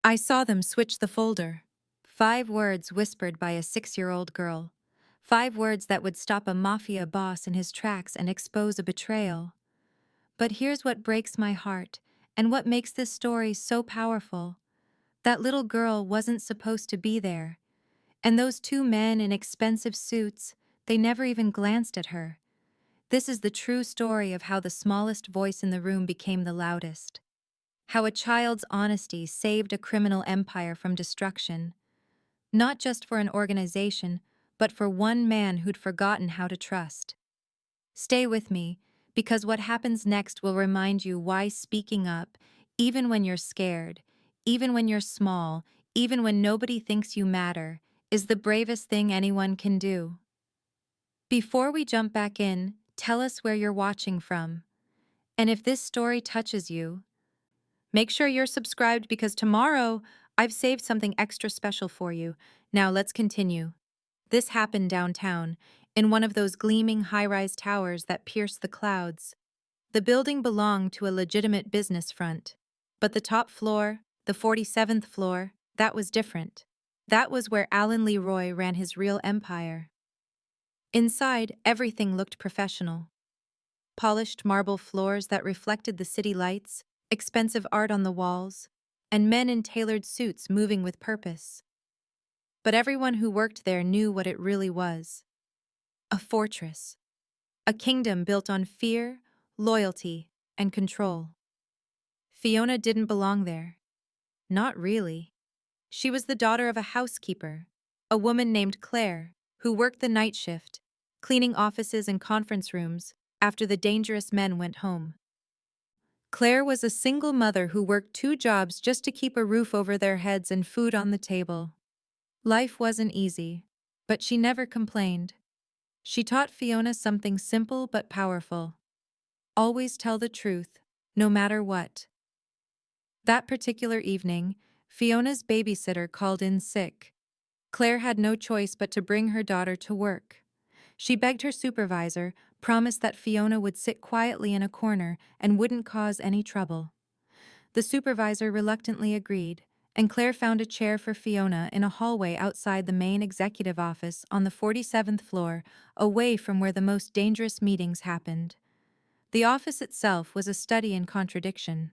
I saw them switch the folder. 5 words whispered by a 6-year-old girl. 5 words that would stop a mafia boss in his tracks and expose a betrayal. But here's what breaks my heart, and what makes this story so powerful. That little girl wasn't supposed to be there. And those 2 men in expensive suits, they never even glanced at her. This is the true story of how the smallest voice in the room became the loudest. How a child's honesty saved a criminal empire from destruction. Not just for an organization, but for one man who'd forgotten how to trust. Stay with me, because what happens next will remind you why speaking up, even when you're scared, even when you're small, even when nobody thinks you matter, is the bravest thing anyone can do. Before we jump back in, tell us where you're watching from. And if this story touches you, make sure you're subscribed because tomorrow I've saved something extra special for you. Now let's continue. This happened downtown, in one of those gleaming high-rise towers that pierce the clouds. The building belonged to a legitimate business front. But the top floor, the 47th floor, that was different. That was where Alan Leroy ran his real empire. Inside, everything looked professional. Polished marble floors that reflected the city lights, expensive art on the walls, and men in tailored suits moving with purpose. But everyone who worked there knew what it really was. A fortress. A kingdom built on fear, loyalty, and control. Fiona didn't belong there. Not really. She was the daughter of a housekeeper, a woman named Claire, who worked the night shift, cleaning offices and conference rooms after the dangerous men went home. Claire was a single mother who worked 2 jobs just to keep a roof over their heads and food on the table. Life wasn't easy, but she never complained. She taught Fiona something simple but powerful. Always tell the truth, no matter what. That particular evening, Fiona's babysitter called in sick. Claire had no choice but to bring her daughter to work. She begged her supervisor, promised that Fiona would sit quietly in a corner and wouldn't cause any trouble. The supervisor reluctantly agreed, and Claire found a chair for Fiona in a hallway outside the main executive office on the 47th floor, away from where the most dangerous meetings happened. The office itself was a study in contradiction.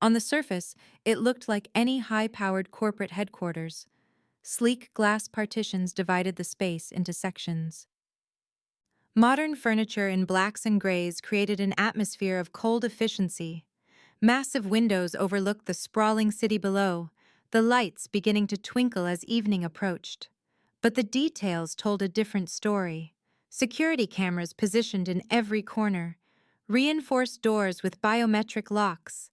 On the surface, it looked like any high-powered corporate headquarters. Sleek glass partitions divided the space into sections. Modern furniture in blacks and grays created an atmosphere of cold efficiency. Massive windows overlooked the sprawling city below, the lights beginning to twinkle as evening approached. But the details told a different story. Security cameras positioned in every corner, reinforced doors with biometric locks,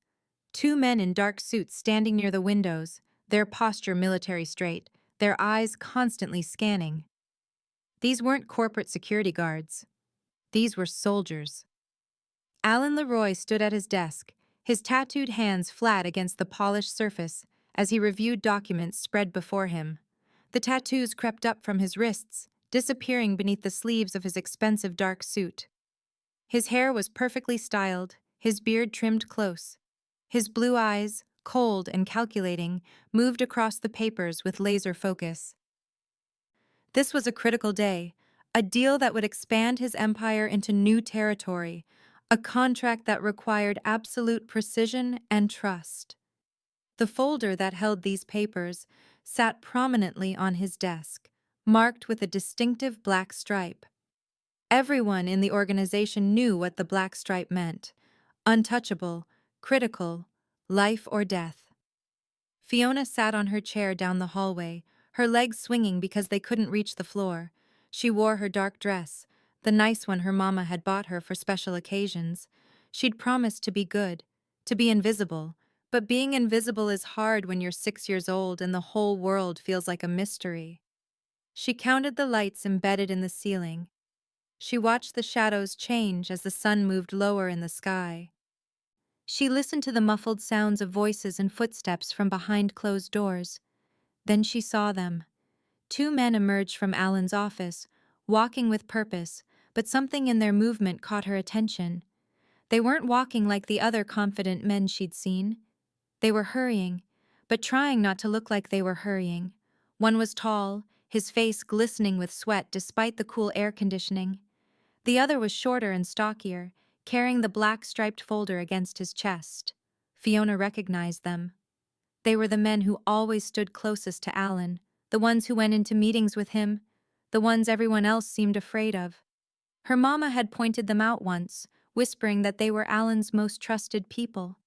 2 men in dark suits standing near the windows, their posture military straight, their eyes constantly scanning. These weren't corporate security guards. These were soldiers. Alan Leroy stood at his desk, his tattooed hands flat against the polished surface as he reviewed documents spread before him. The tattoos crept up from his wrists, disappearing beneath the sleeves of his expensive dark suit. His hair was perfectly styled, his beard trimmed close. His blue eyes, cold and calculating, moved across the papers with laser focus. This was a critical day, a deal that would expand his empire into new territory, a contract that required absolute precision and trust. The folder that held these papers sat prominently on his desk, marked with a distinctive black stripe. Everyone in the organization knew what the black stripe meant: untouchable, critical, life or death. Fiona sat on her chair down the hallway, her legs swinging because they couldn't reach the floor. She wore her dark dress, the nice one her mama had bought her for special occasions. She'd promised to be good, to be invisible, but being invisible is hard when you're 6 years old and the whole world feels like a mystery. She counted the lights embedded in the ceiling. She watched the shadows change as the sun moved lower in the sky. She listened to the muffled sounds of voices and footsteps from behind closed doors. Then she saw them. 2 men emerged from Alan's office, walking with purpose, but something in their movement caught her attention. They weren't walking like the other confident men she'd seen. They were hurrying, but trying not to look like they were hurrying. One was tall, his face glistening with sweat despite the cool air conditioning. The other was shorter and stockier, carrying the black striped folder against his chest. Fiona recognized them. They were the men who always stood closest to Alan, the ones who went into meetings with him, the ones everyone else seemed afraid of. Her mama had pointed them out once, whispering that they were Alan's most trusted people.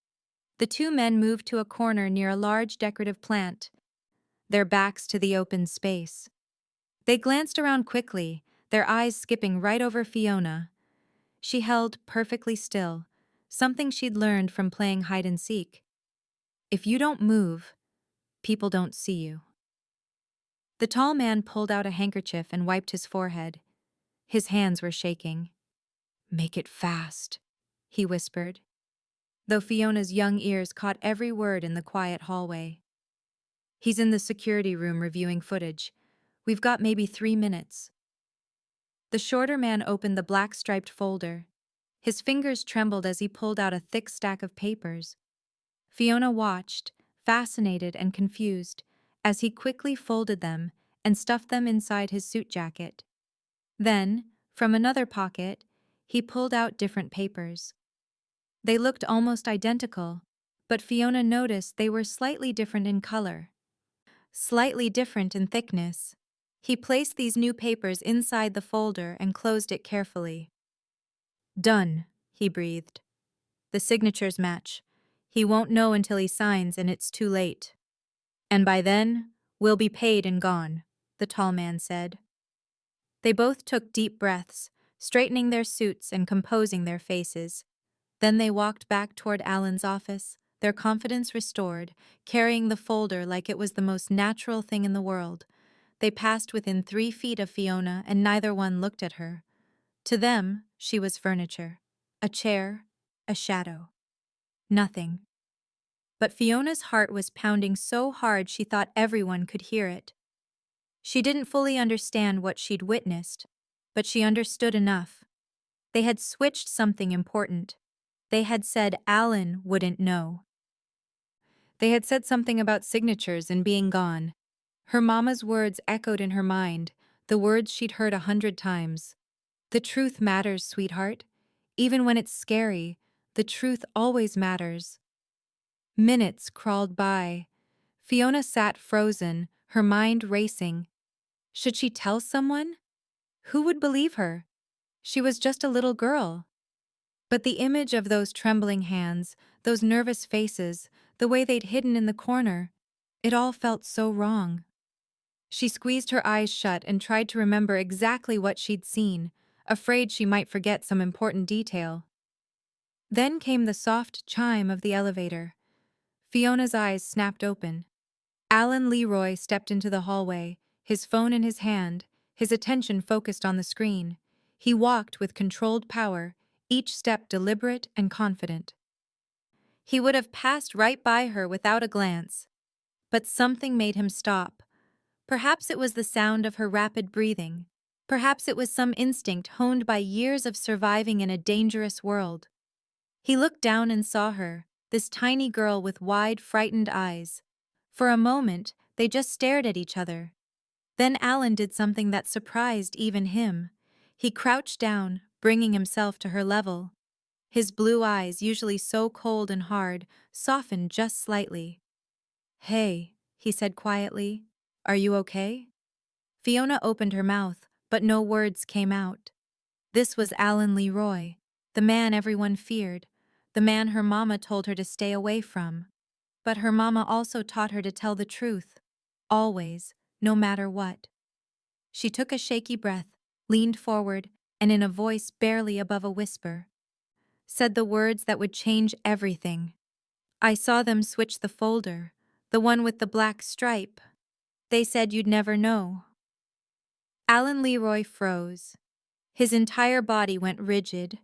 The two men moved to a corner near a large decorative plant, their backs to the open space. They glanced around quickly, their eyes skipping right over Fiona. She held perfectly still, something she'd learned from playing hide and seek. If you don't move, people don't see you. The tall man pulled out a handkerchief and wiped his forehead. His hands were shaking. "Make it fast," he whispered, though Fiona's young ears caught every word in the quiet hallway. "He's in the security room reviewing footage. We've got maybe 3 minutes." The shorter man opened the black-striped folder. His fingers trembled as he pulled out a thick stack of papers. Fiona watched, fascinated and confused, as he quickly folded them and stuffed them inside his suit jacket. Then, from another pocket, he pulled out different papers. They looked almost identical, but Fiona noticed they were slightly different in color, slightly different in thickness. He placed these new papers inside the folder and closed it carefully. "Done," he breathed. "The signatures match. He won't know until he signs and it's too late. And by then, we'll be paid and gone," the tall man said. They both took deep breaths, straightening their suits and composing their faces. Then they walked back toward Alan's office, their confidence restored, carrying the folder like it was the most natural thing in the world. They passed within 3 feet of Fiona, and neither one looked at her. To them, she was furniture, a chair, a shadow. Nothing. But Fiona's heart was pounding so hard she thought everyone could hear it. She didn't fully understand what she'd witnessed, but she understood enough. They had switched something important. They had said Alan wouldn't know. They had said something about signatures and being gone. Her mama's words echoed in her mind, the words she'd heard 100 times. "The truth matters, sweetheart. Even when it's scary, the truth always matters." Minutes crawled by. Fiona sat frozen, her mind racing. Should she tell someone? Who would believe her? She was just a little girl. But the image of those trembling hands, those nervous faces, the way they'd hidden in the corner, it all felt so wrong. She squeezed her eyes shut and tried to remember exactly what she'd seen, afraid she might forget some important detail. Then came the soft chime of the elevator. Fiona's eyes snapped open. Alan Leroy stepped into the hallway, his phone in his hand, his attention focused on the screen. He walked with controlled power, each step deliberate and confident. He would have passed right by her without a glance. But something made him stop. Perhaps it was the sound of her rapid breathing. Perhaps it was some instinct honed by years of surviving in a dangerous world. He looked down and saw her, this tiny girl with wide, frightened eyes. For a moment, they just stared at each other. Then Alan did something that surprised even him. He crouched down, bringing himself to her level. His blue eyes, usually so cold and hard, softened just slightly. "Hey," he said quietly, "are you okay?" Fiona opened her mouth, but no words came out. This was Alan Leroy, the man everyone feared, the man her mama told her to stay away from. But her mama also taught her to tell the truth, always, no matter what. She took a shaky breath, leaned forward, and in a voice barely above a whisper, said the words that would change everything. "I saw them switch the folder, the one with the black stripe. They said you'd never know." Alan Leroy froze. His entire body went rigid.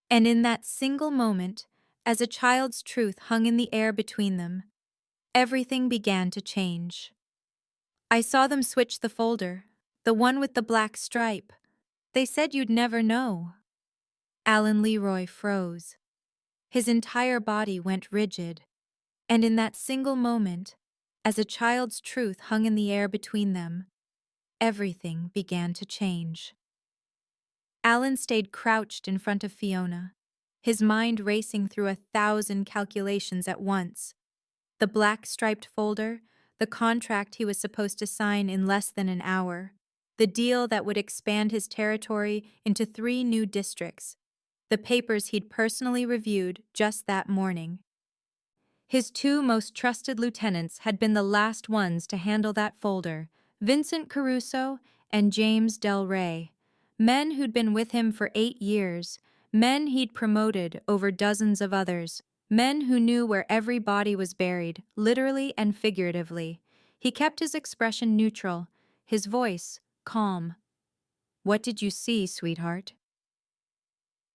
And in that single moment, as a child's truth hung in the air between them, everything began to change. "I saw them switch the folder, the one with the black stripe. They said you'd never know." Alan Leroy froze. His entire body went rigid. And in that single moment, As a child's truth hung in the air between them, everything began to change. Alan stayed crouched in front of Fiona, his mind racing through 1,000 calculations at once. The black striped folder, the contract he was supposed to sign in less than an hour, the deal that would expand his territory into 3 new districts, the papers he'd personally reviewed just that morning. His 2 most trusted lieutenants had been the last ones to handle that folder, Vincent Caruso and James Del Rey, men who'd been with him for 8 years, men he'd promoted over dozens of others, men who knew where every body was buried, literally and figuratively. He kept his expression neutral, his voice calm. "What did you see, sweetheart?"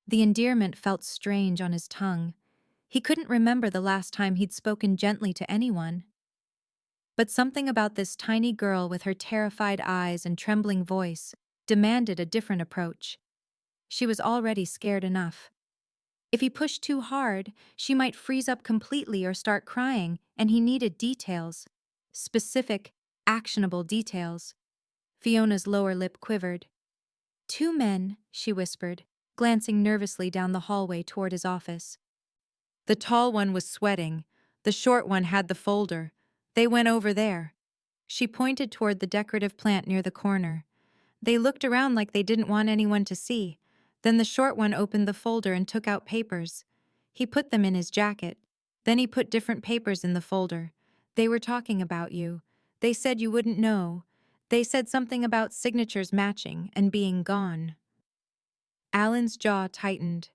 The endearment felt strange on his tongue. He couldn't remember the last time he'd spoken gently to anyone. But something about this tiny girl with her terrified eyes and trembling voice demanded a different approach. She was already scared enough. If he pushed too hard, she might freeze up completely or start crying, and he needed details. Specific, actionable details. Fiona's lower lip quivered. "2 men," she whispered, glancing nervously down the hallway toward his office. The tall one was sweating. The short one had the folder. They went over there. She pointed toward the decorative plant near the corner. They looked around like they didn't want anyone to see. Then the short one opened the folder and took out papers. He put them in his jacket. Then he put different papers in the folder. They were talking about you. They said you wouldn't know. They said something about signatures matching and being gone. Alan's jaw tightened.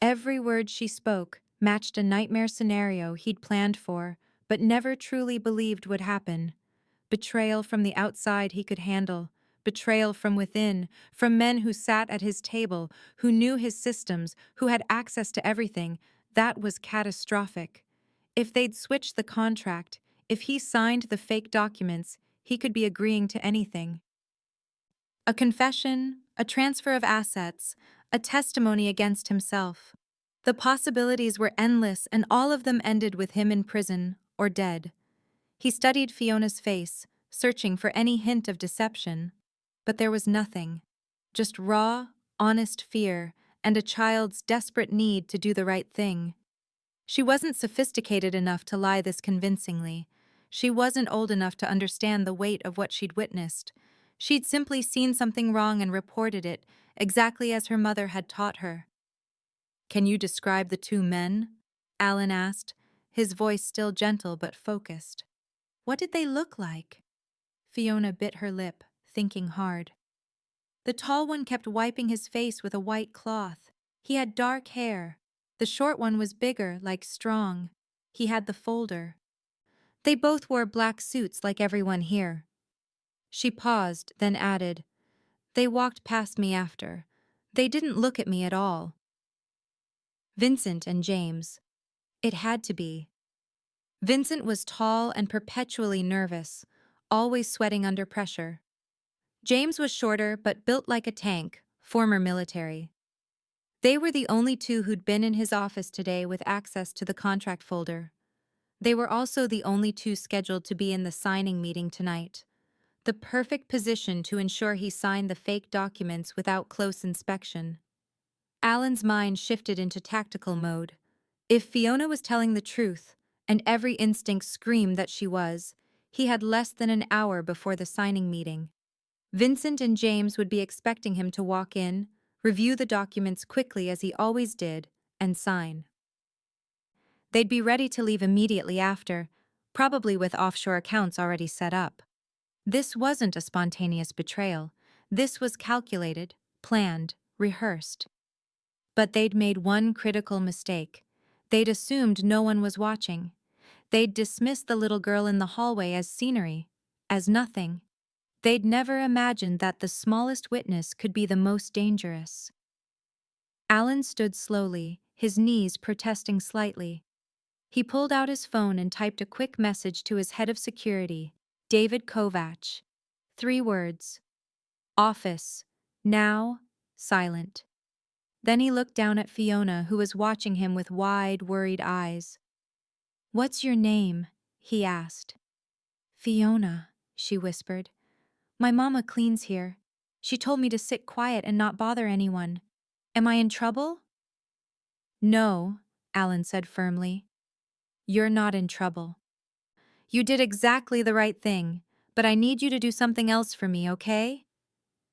Every word she spoke matched a nightmare scenario he'd planned for, but never truly believed would happen. Betrayal from the outside he could handle. Betrayal from within, from men who sat at his table, who knew his systems, who had access to everything. That was catastrophic. If they'd switched the contract, if he signed the fake documents, he could be agreeing to anything. A confession, a transfer of assets, a testimony against himself. The possibilities were endless, and all of them ended with him in prison or dead. He studied Fiona's face, searching for any hint of deception. But there was nothing. Just raw, honest fear and a child's desperate need to do the right thing. She wasn't sophisticated enough to lie this convincingly. She wasn't old enough to understand the weight of what she'd witnessed. She'd simply seen something wrong and reported it, exactly as her mother had taught her. "Can you describe the 2 men?" Alan asked, his voice still gentle but focused. "What did they look like?" Fiona bit her lip, thinking hard. The tall one kept wiping his face with a white cloth. He had dark hair. The short one was bigger, like strong. He had the folder. They both wore black suits like everyone here. She paused, then added, "They walked past me after. They didn't look at me at all." Vincent and James. It had to be. Vincent was tall and perpetually nervous, always sweating under pressure. James was shorter but built like a tank, former military. They were the only 2 who'd been in his office today with access to the contract folder. They were also the only 2 scheduled to be in the signing meeting tonight. The perfect position to ensure he signed the fake documents without close inspection. Alan's mind shifted into tactical mode. If Fiona was telling the truth, and every instinct screamed that she was, he had less than an hour before the signing meeting. Vincent and James would be expecting him to walk in, review the documents quickly as he always did, and sign. They'd be ready to leave immediately after, probably with offshore accounts already set up. This wasn't a spontaneous betrayal. This was calculated, planned, rehearsed. But they'd made one critical mistake. They'd assumed no one was watching. They'd dismissed the little girl in the hallway as scenery, as nothing. They'd never imagined that the smallest witness could be the most dangerous. Alan stood slowly, his knees protesting slightly. He pulled out his phone and typed a quick message to his head of security, David Kovacs. 3 words. "Office. Now." Silent. Then he looked down at Fiona, who was watching him with wide, worried eyes. "What's your name?" he asked. Fiona, she whispered. My mama cleans here. She told me to sit quiet and not bother anyone. Am I in trouble? No, Alan said firmly. You're not in trouble. You did exactly the right thing, but I need you to do something else for me, okay?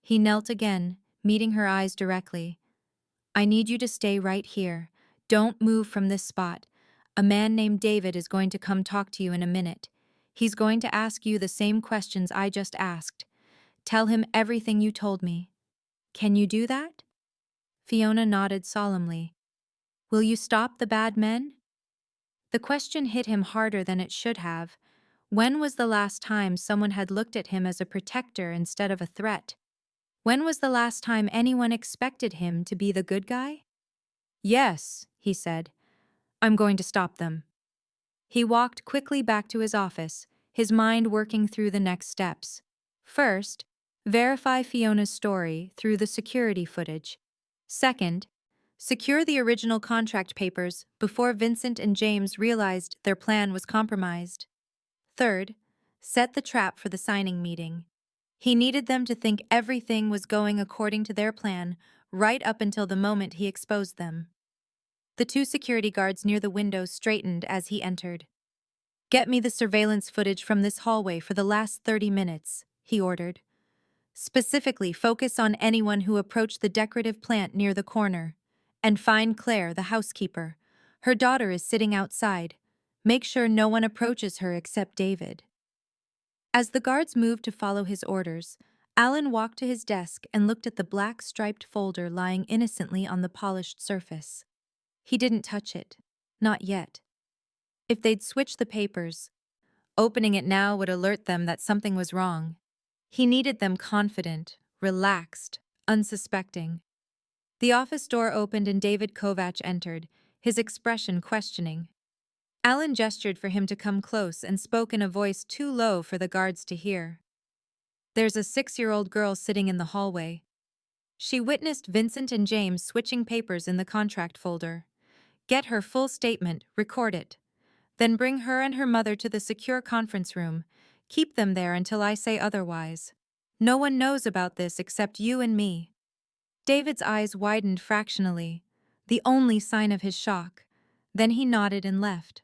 He knelt again, meeting her eyes directly. I need you to stay right here. Don't move from this spot. A man named David is going to come talk to you in a minute. He's going to ask you the same questions I just asked. Tell him everything you told me. Can you do that? Fiona nodded solemnly. Will you stop the bad men? The question hit him harder than it should have. When was the last time someone had looked at him as a protector instead of a threat? When was the last time anyone expected him to be the good guy? Yes, he said. I'm going to stop them. He walked quickly back to his office, his mind working through the next steps. First, verify Fiona's story through the security footage. Second, secure the original contract papers before Vincent and James realized their plan was compromised. Third, set the trap for the signing meeting. He needed them to think everything was going according to their plan right up until the moment he exposed them. The two security guards near the window straightened as he entered. Get me the surveillance footage from this hallway for the last 30 minutes, he ordered. Specifically, focus on anyone who approached the decorative plant near the corner. And find Claire, the housekeeper. Her daughter is sitting outside. Make sure no one approaches her except David. As the guards moved to follow his orders, Alan walked to his desk and looked at the black striped folder lying innocently on the polished surface. He didn't touch it. Not yet. If they'd switched the papers, opening it now would alert them that something was wrong. He needed them confident, relaxed, unsuspecting. The office door opened and David Kovac entered, his expression questioning. Alan gestured for him to come close and spoke in a voice too low for the guards to hear. There's a 6-year-old girl sitting in the hallway. She witnessed Vincent and James switching papers in the contract folder. Get her full statement, record it. Then bring her and her mother to the secure conference room. Keep them there until I say otherwise. No one knows about this except you and me. David's eyes widened fractionally, the only sign of his shock. Then he nodded and left.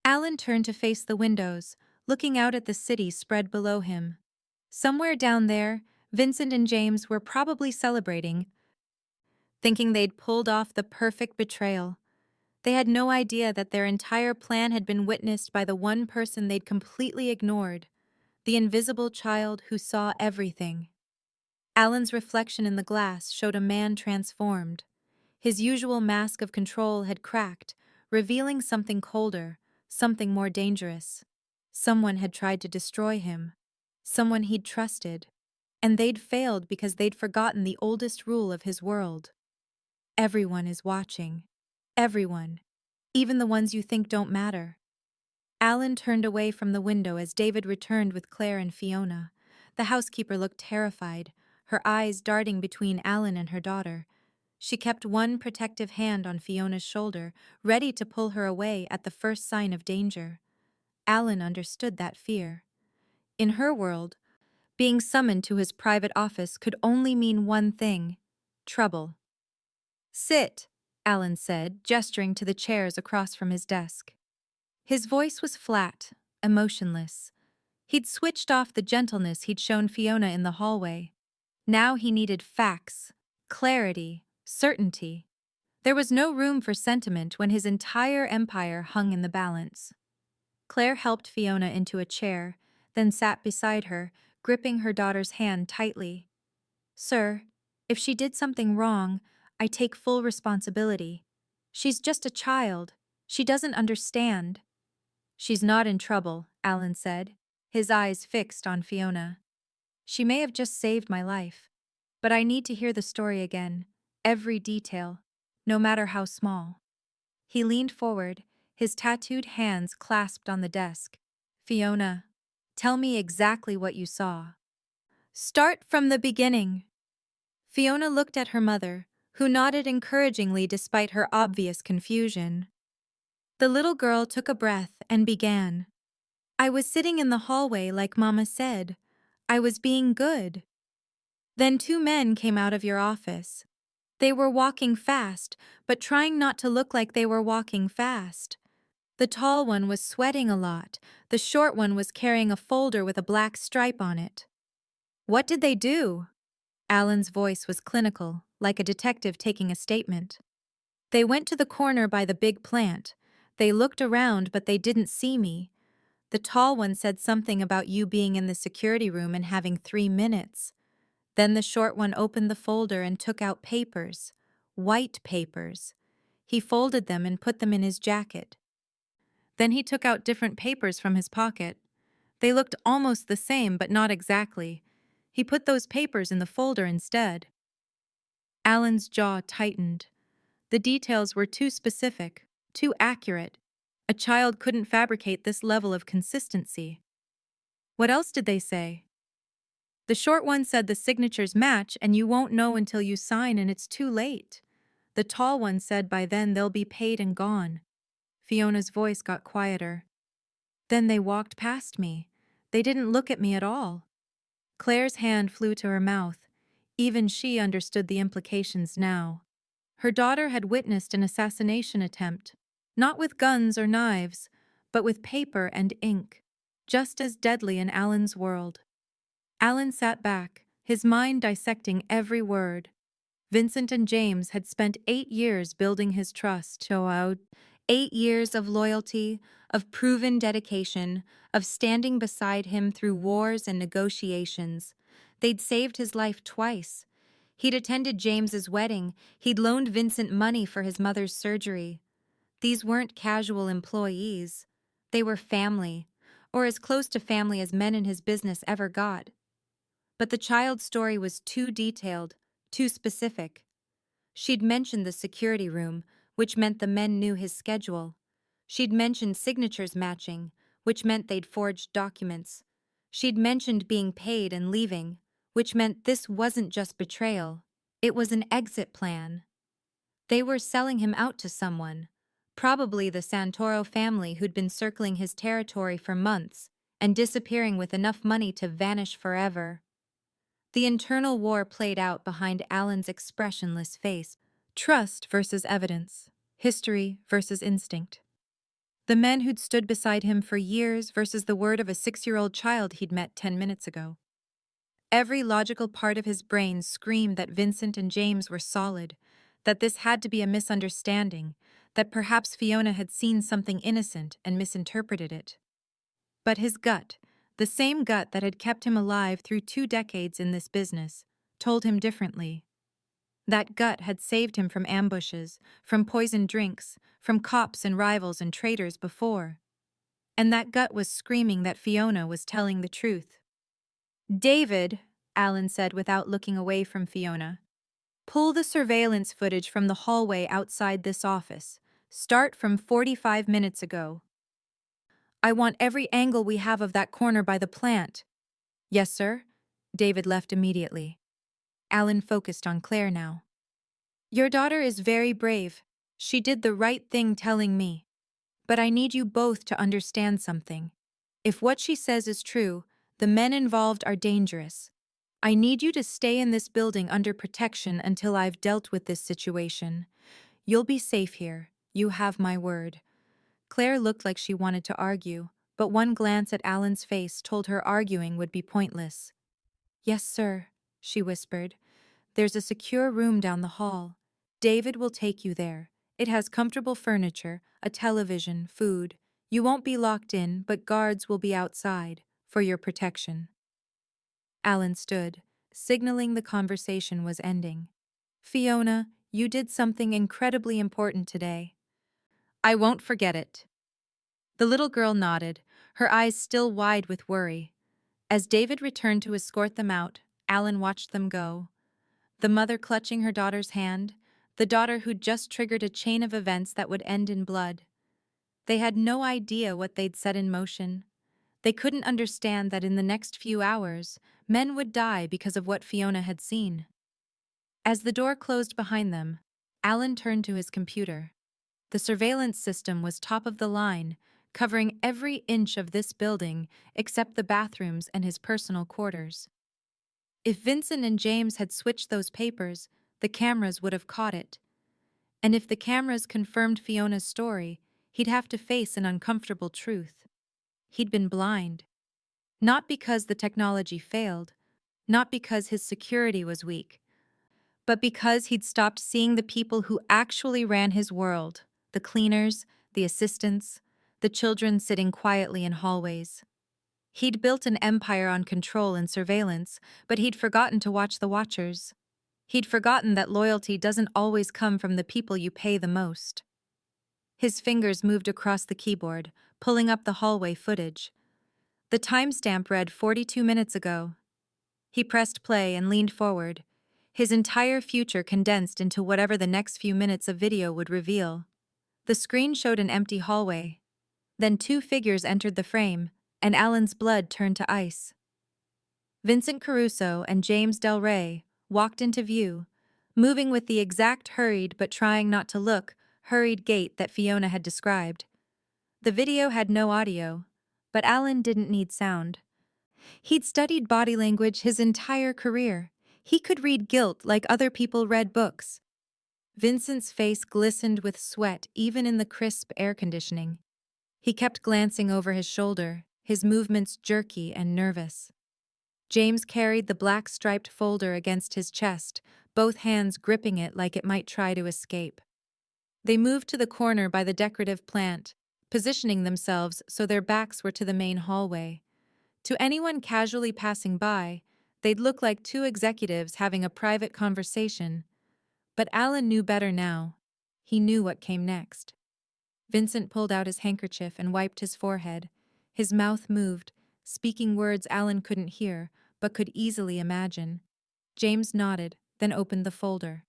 Alan turned to face the windows, looking out at the city spread below him. Somewhere down there, Vincent and James were probably celebrating, thinking they'd pulled off the perfect betrayal. They had no idea that their entire plan had been witnessed by the one person they'd completely ignored, the invisible child who saw everything. Alan's reflection in the glass showed a man transformed. His usual mask of control had cracked, revealing something colder, something more dangerous. Someone had tried to destroy him. Someone he'd trusted. And they'd failed because they'd forgotten the oldest rule of his world. Everyone is watching. Everyone. Even the ones you think don't matter. Alan turned away from the window as David returned with Claire and Fiona. The housekeeper looked terrified, her eyes darting between Alan and her daughter. She kept one protective hand on Fiona's shoulder, ready to pull her away at the first sign of danger. Alan understood that fear. In her world, being summoned to his private office could only mean one thing: trouble. Sit, Alan said, gesturing to the chairs across from his desk. His voice was flat, emotionless. He'd switched off the gentleness he'd shown Fiona in the hallway. Now he needed facts, clarity, certainty. There was no room for sentiment when his entire empire hung in the balance. Claire helped Fiona into a chair, then sat beside her, gripping her daughter's hand tightly. Sir, if she did something wrong, I take full responsibility. She's just a child. She doesn't understand. She's not in trouble, Alan said, his eyes fixed on Fiona. She may have just saved my life, but I need to hear the story again, every detail, no matter how small. He leaned forward, his tattooed hands clasped on the desk. Fiona, tell me exactly what you saw. Start from the beginning. Fiona looked at her mother, who nodded encouragingly despite her obvious confusion. The little girl took a breath and began. I was sitting in the hallway like Mama said. I was being good. Then two men came out of your office. They were walking fast, but trying not to look like they were walking fast. The tall one was sweating a lot. The short one was carrying a folder with a black stripe on it. What did they do? Alan's voice was clinical, like a detective taking a statement. They went to the corner by the big plant. They looked around, but they didn't see me. The tall one said something about you being in the security room and having 3 minutes. Then the short one opened the folder and took out papers. White papers. He folded them and put them in his jacket. Then he took out different papers from his pocket. They looked almost the same, but not exactly. He put those papers in the folder instead. Alan's jaw tightened. The details were too specific, too accurate. A child couldn't fabricate this level of consistency. What else did they say? The short one said the signatures match and you won't know until you sign and it's too late. The tall one said by then they'll be paid and gone. Fiona's voice got quieter. Then they walked past me. They didn't look at me at all. Claire's hand flew to her mouth. Even she understood the implications now. Her daughter had witnessed an assassination attempt, not with guns or knives, but with paper and ink, just as deadly in Alan's world. Alan sat back, his mind dissecting every word. Vincent and James had spent 8 years building his trust. 8 years of loyalty, of proven dedication, of standing beside him through wars and negotiations. They'd saved his life twice. He'd attended James's wedding. He'd loaned Vincent money for his mother's surgery. These weren't casual employees. They were family, or as close to family as men in his business ever got. But the child's story was too detailed, too specific. She'd mentioned the security room, which meant the men knew his schedule. She'd mentioned signatures matching, which meant they'd forged documents. She'd mentioned being paid and leaving, which meant this wasn't just betrayal. It was an exit plan. They were selling him out to someone, probably the Santoro family who'd been circling his territory for months and disappearing with enough money to vanish forever. The internal war played out behind Alan's expressionless face. Trust versus evidence. History versus instinct. The men who'd stood beside him for years versus the word of a 6-year-old child he'd met 10 minutes ago. Every logical part of his brain screamed that Vincent and James were solid, that this had to be a misunderstanding, that perhaps Fiona had seen something innocent and misinterpreted it. But his gut, the same gut that had kept him alive through 2 decades in this business, told him differently. That gut had saved him from ambushes, from poisoned drinks, from cops and rivals and traitors before. And that gut was screaming that Fiona was telling the truth. "David," Alan said without looking away from Fiona, "pull the surveillance footage from the hallway outside this office. Start from 45 minutes ago. I want every angle we have of that corner by the plant." "Yes, sir." David left immediately. Alan focused on Claire now. "Your daughter is very brave. She did the right thing telling me. But I need you both to understand something. If what she says is true, the men involved are dangerous. I need you to stay in this building under protection until I've dealt with this situation. You'll be safe here. You have my word." Claire looked like she wanted to argue, but one glance at Alan's face told her arguing would be pointless. "Yes, sir," she whispered. "There's a secure room down the hall. David will take you there. It has comfortable furniture, a television, food. You won't be locked in, but guards will be outside, for your protection." Alan stood, signaling the conversation was ending. "Fiona, you did something incredibly important today. I won't forget it." The little girl nodded, her eyes still wide with worry. As David returned to escort them out, Alan watched them go. The mother clutching her daughter's hand, the daughter who'd just triggered a chain of events that would end in blood. They had no idea what they'd set in motion. They couldn't understand that in the next few hours, men would die because of what Fiona had seen. As the door closed behind them, Alan turned to his computer. The surveillance system was top of the line, covering every inch of this building except the bathrooms and his personal quarters. If Vincent and James had switched those papers, the cameras would have caught it. And if the cameras confirmed Fiona's story, he'd have to face an uncomfortable truth. He'd been blind. Not because the technology failed, not because his security was weak, but because he'd stopped seeing the people who actually ran his world: the cleaners, the assistants, the children sitting quietly in hallways. He'd built an empire on control and surveillance, but he'd forgotten to watch the watchers. He'd forgotten that loyalty doesn't always come from the people you pay the most. His fingers moved across the keyboard, pulling up the hallway footage. The timestamp read 42 minutes ago. He pressed play and leaned forward, his entire future condensed into whatever the next few minutes of video would reveal. The screen showed an empty hallway. Then two figures entered the frame, and Alan's blood turned to ice. Vincent Caruso and James Del Rey walked into view, moving with the exact hurried but trying not to look hurried gait that Fiona had described. The video had no audio, but Alan didn't need sound. He'd studied body language his entire career. He could read guilt like other people read books. Vincent's face glistened with sweat even in the crisp air conditioning. He kept glancing over his shoulder, his movements jerky and nervous. James carried the black striped folder against his chest, both hands gripping it like it might try to escape. They moved to the corner by the decorative plant, positioning themselves so their backs were to the main hallway. To anyone casually passing by, they'd look like two executives having a private conversation. But Alan knew better now. He knew what came next. Vincent pulled out his handkerchief and wiped his forehead. His mouth moved, speaking words Alan couldn't hear, but could easily imagine. James nodded, then opened the folder.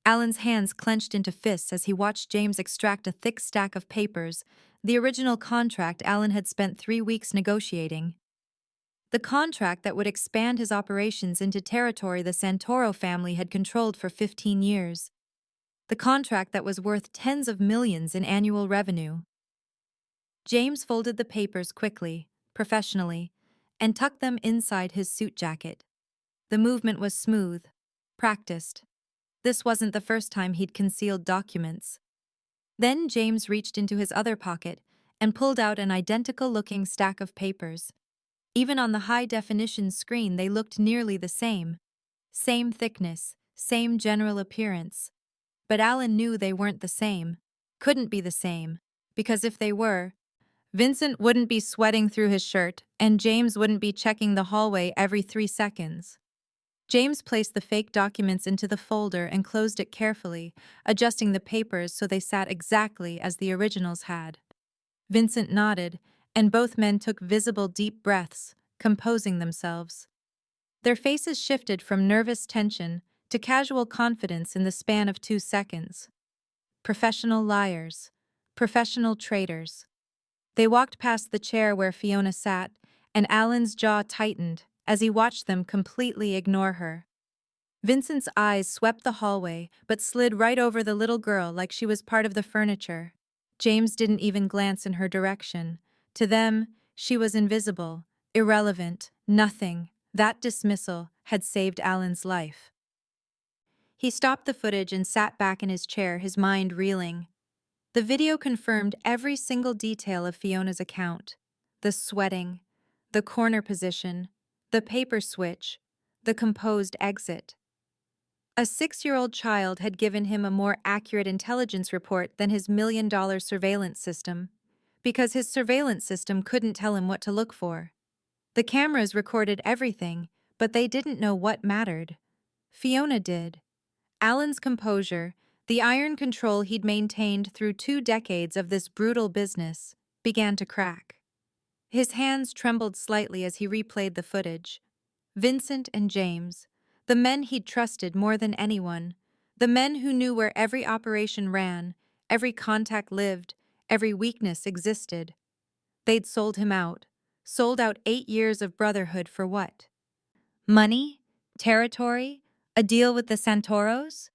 Alan's hands clenched into fists as he watched James extract a thick stack of papers, the original contract Alan had spent 3 weeks negotiating. The contract that would expand his operations into territory the Santoro family had controlled for 15 years. The contract that was worth tens of millions in annual revenue. James folded the papers quickly, professionally, and tucked them inside his suit jacket. The movement was smooth, practiced. This wasn't the first time he'd concealed documents. Then James reached into his other pocket and pulled out an identical-looking stack of papers. Even on the high-definition screen, they looked nearly the same. Same thickness, same general appearance. But Alan knew they weren't the same, couldn't be the same, because if they were, Vincent wouldn't be sweating through his shirt, and James wouldn't be checking the hallway every 3 seconds. James placed the fake documents into the folder and closed it carefully, adjusting the papers so they sat exactly as the originals had. Vincent nodded, and both men took visible deep breaths, composing themselves. Their faces shifted from nervous tension to casual confidence in the span of 2 seconds. Professional liars. Professional traitors. They walked past the chair where Fiona sat, and Alan's jaw tightened as he watched them completely ignore her. Vincent's eyes swept the hallway but slid right over the little girl like she was part of the furniture. James didn't even glance in her direction. To them, she was invisible, irrelevant, nothing. That dismissal had saved Alan's life. He stopped the footage and sat back in his chair, his mind reeling. The video confirmed every single detail of Fiona's account. The sweating, the corner position, the paper switch, the composed exit. A 6-year-old child had given him a more accurate intelligence report than his $1 million surveillance system, because his surveillance system couldn't tell him what to look for. The cameras recorded everything, but they didn't know what mattered. Fiona did. Alan's composure, the iron control he'd maintained through 2 decades of this brutal business, began to crack. His hands trembled slightly as he replayed the footage. Vincent and James, the men he'd trusted more than anyone, the men who knew where every operation ran, every contact lived, every weakness existed. They'd sold him out, sold out 8 years of brotherhood for what? Money? Territory? A deal with the Santoros?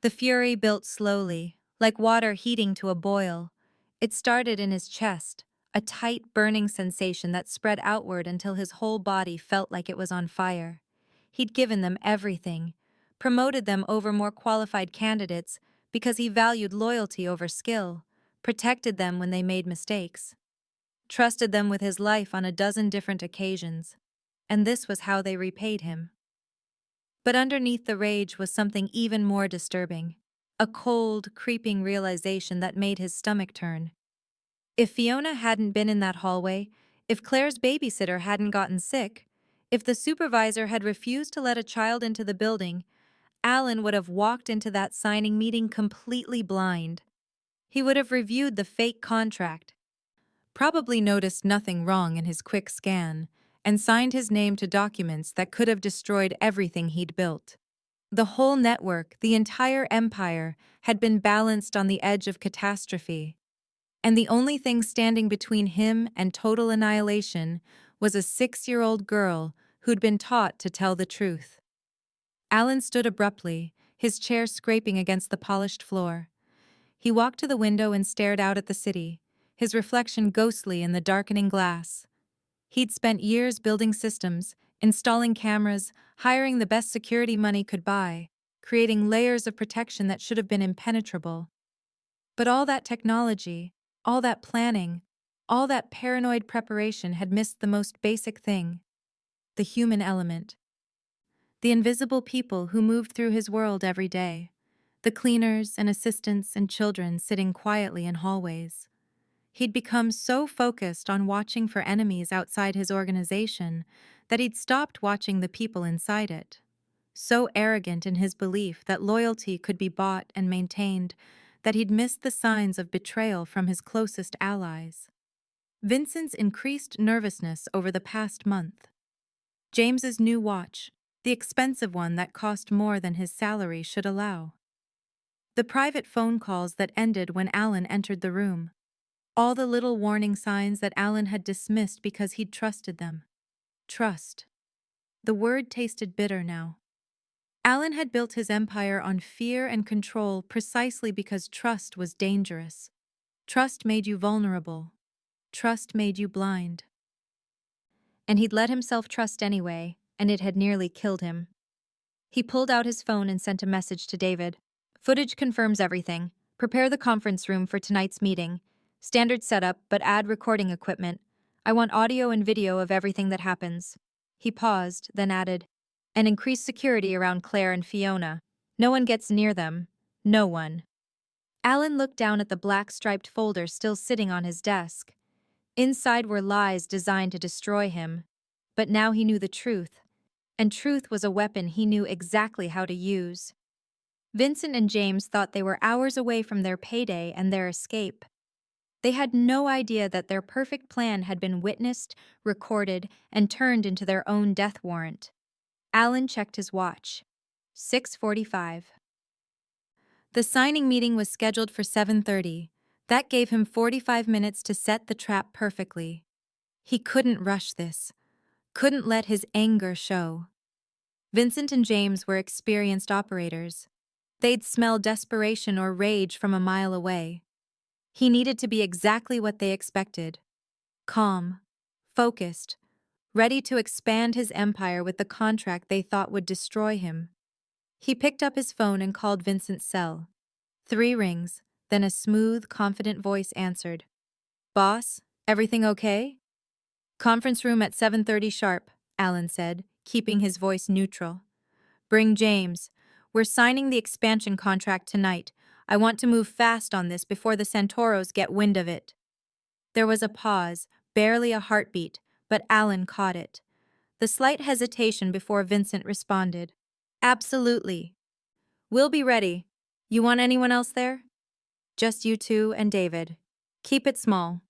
The fury built slowly, like water heating to a boil. It started in his chest, a tight, burning sensation that spread outward until his whole body felt like it was on fire. He'd given them everything, promoted them over more qualified candidates because he valued loyalty over skill, protected them when they made mistakes, trusted them with his life on a dozen different occasions, and this was how they repaid him. But underneath the rage was something even more disturbing, a cold, creeping realization that made his stomach turn. If Fiona hadn't been in that hallway, if Claire's babysitter hadn't gotten sick, if the supervisor had refused to let a child into the building, Alan would have walked into that signing meeting completely blind. He would have reviewed the fake contract, probably noticed nothing wrong in his quick scan, and signed his name to documents that could have destroyed everything he'd built. The whole network, the entire empire, had been balanced on the edge of catastrophe, and the only thing standing between him and total annihilation was a 6-year-old girl who'd been taught to tell the truth. Alan stood abruptly, his chair scraping against the polished floor. He walked to the window and stared out at the city, his reflection ghostly in the darkening glass. He'd spent years building systems, installing cameras, hiring the best security money could buy, creating layers of protection that should have been impenetrable. But all that technology, all that planning, all that paranoid preparation had missed the most basic thing: the human element. The invisible people who moved through his world every day, the cleaners and assistants and children sitting quietly in hallways. He'd become so focused on watching for enemies outside his organization that he'd stopped watching the people inside it. So arrogant in his belief that loyalty could be bought and maintained that he'd missed the signs of betrayal from his closest allies. Vincent's increased nervousness over the past month. James's new watch, the expensive one that cost more than his salary should allow. The private phone calls that ended when Alan entered the room. All the little warning signs that Alan had dismissed because he'd trusted them. Trust. The word tasted bitter now. Alan had built his empire on fear and control precisely because trust was dangerous. Trust made you vulnerable. Trust made you blind. And he'd let himself trust anyway, and it had nearly killed him. He pulled out his phone and sent a message to David. Footage confirms everything. Prepare the conference room for tonight's meeting. Standard setup, but add recording equipment. I want audio and video of everything that happens. He paused, then added, and increase security around Claire and Fiona. No one gets near them. No one. Alan looked down at the black striped folder still sitting on his desk. Inside were lies designed to destroy him. But now he knew the truth. And truth was a weapon he knew exactly how to use. Vincent and James thought they were hours away from their payday and their escape. They had no idea that their perfect plan had been witnessed, recorded, and turned into their own death warrant. Alan checked his watch. 6:45. The signing meeting was scheduled for 7:30. That gave him 45 minutes to set the trap perfectly. He couldn't rush this. Couldn't let his anger show. Vincent and James were experienced operators. They'd smell desperation or rage from a mile away. He needed to be exactly what they expected. Calm, focused, ready to expand his empire with the contract they thought would destroy him. He picked up his phone and called Vincent's cell. 3 rings, then a smooth, confident voice answered. Boss, everything okay? Conference room at 7:30 sharp, Alan said, keeping his voice neutral. Bring James. We're signing the expansion contract tonight. I want to move fast on this before the Santoros get wind of it. There was a pause, barely a heartbeat, but Alan caught it. The slight hesitation before Vincent responded. Absolutely. We'll be ready. You want anyone else there? Just you two and David. Keep it small.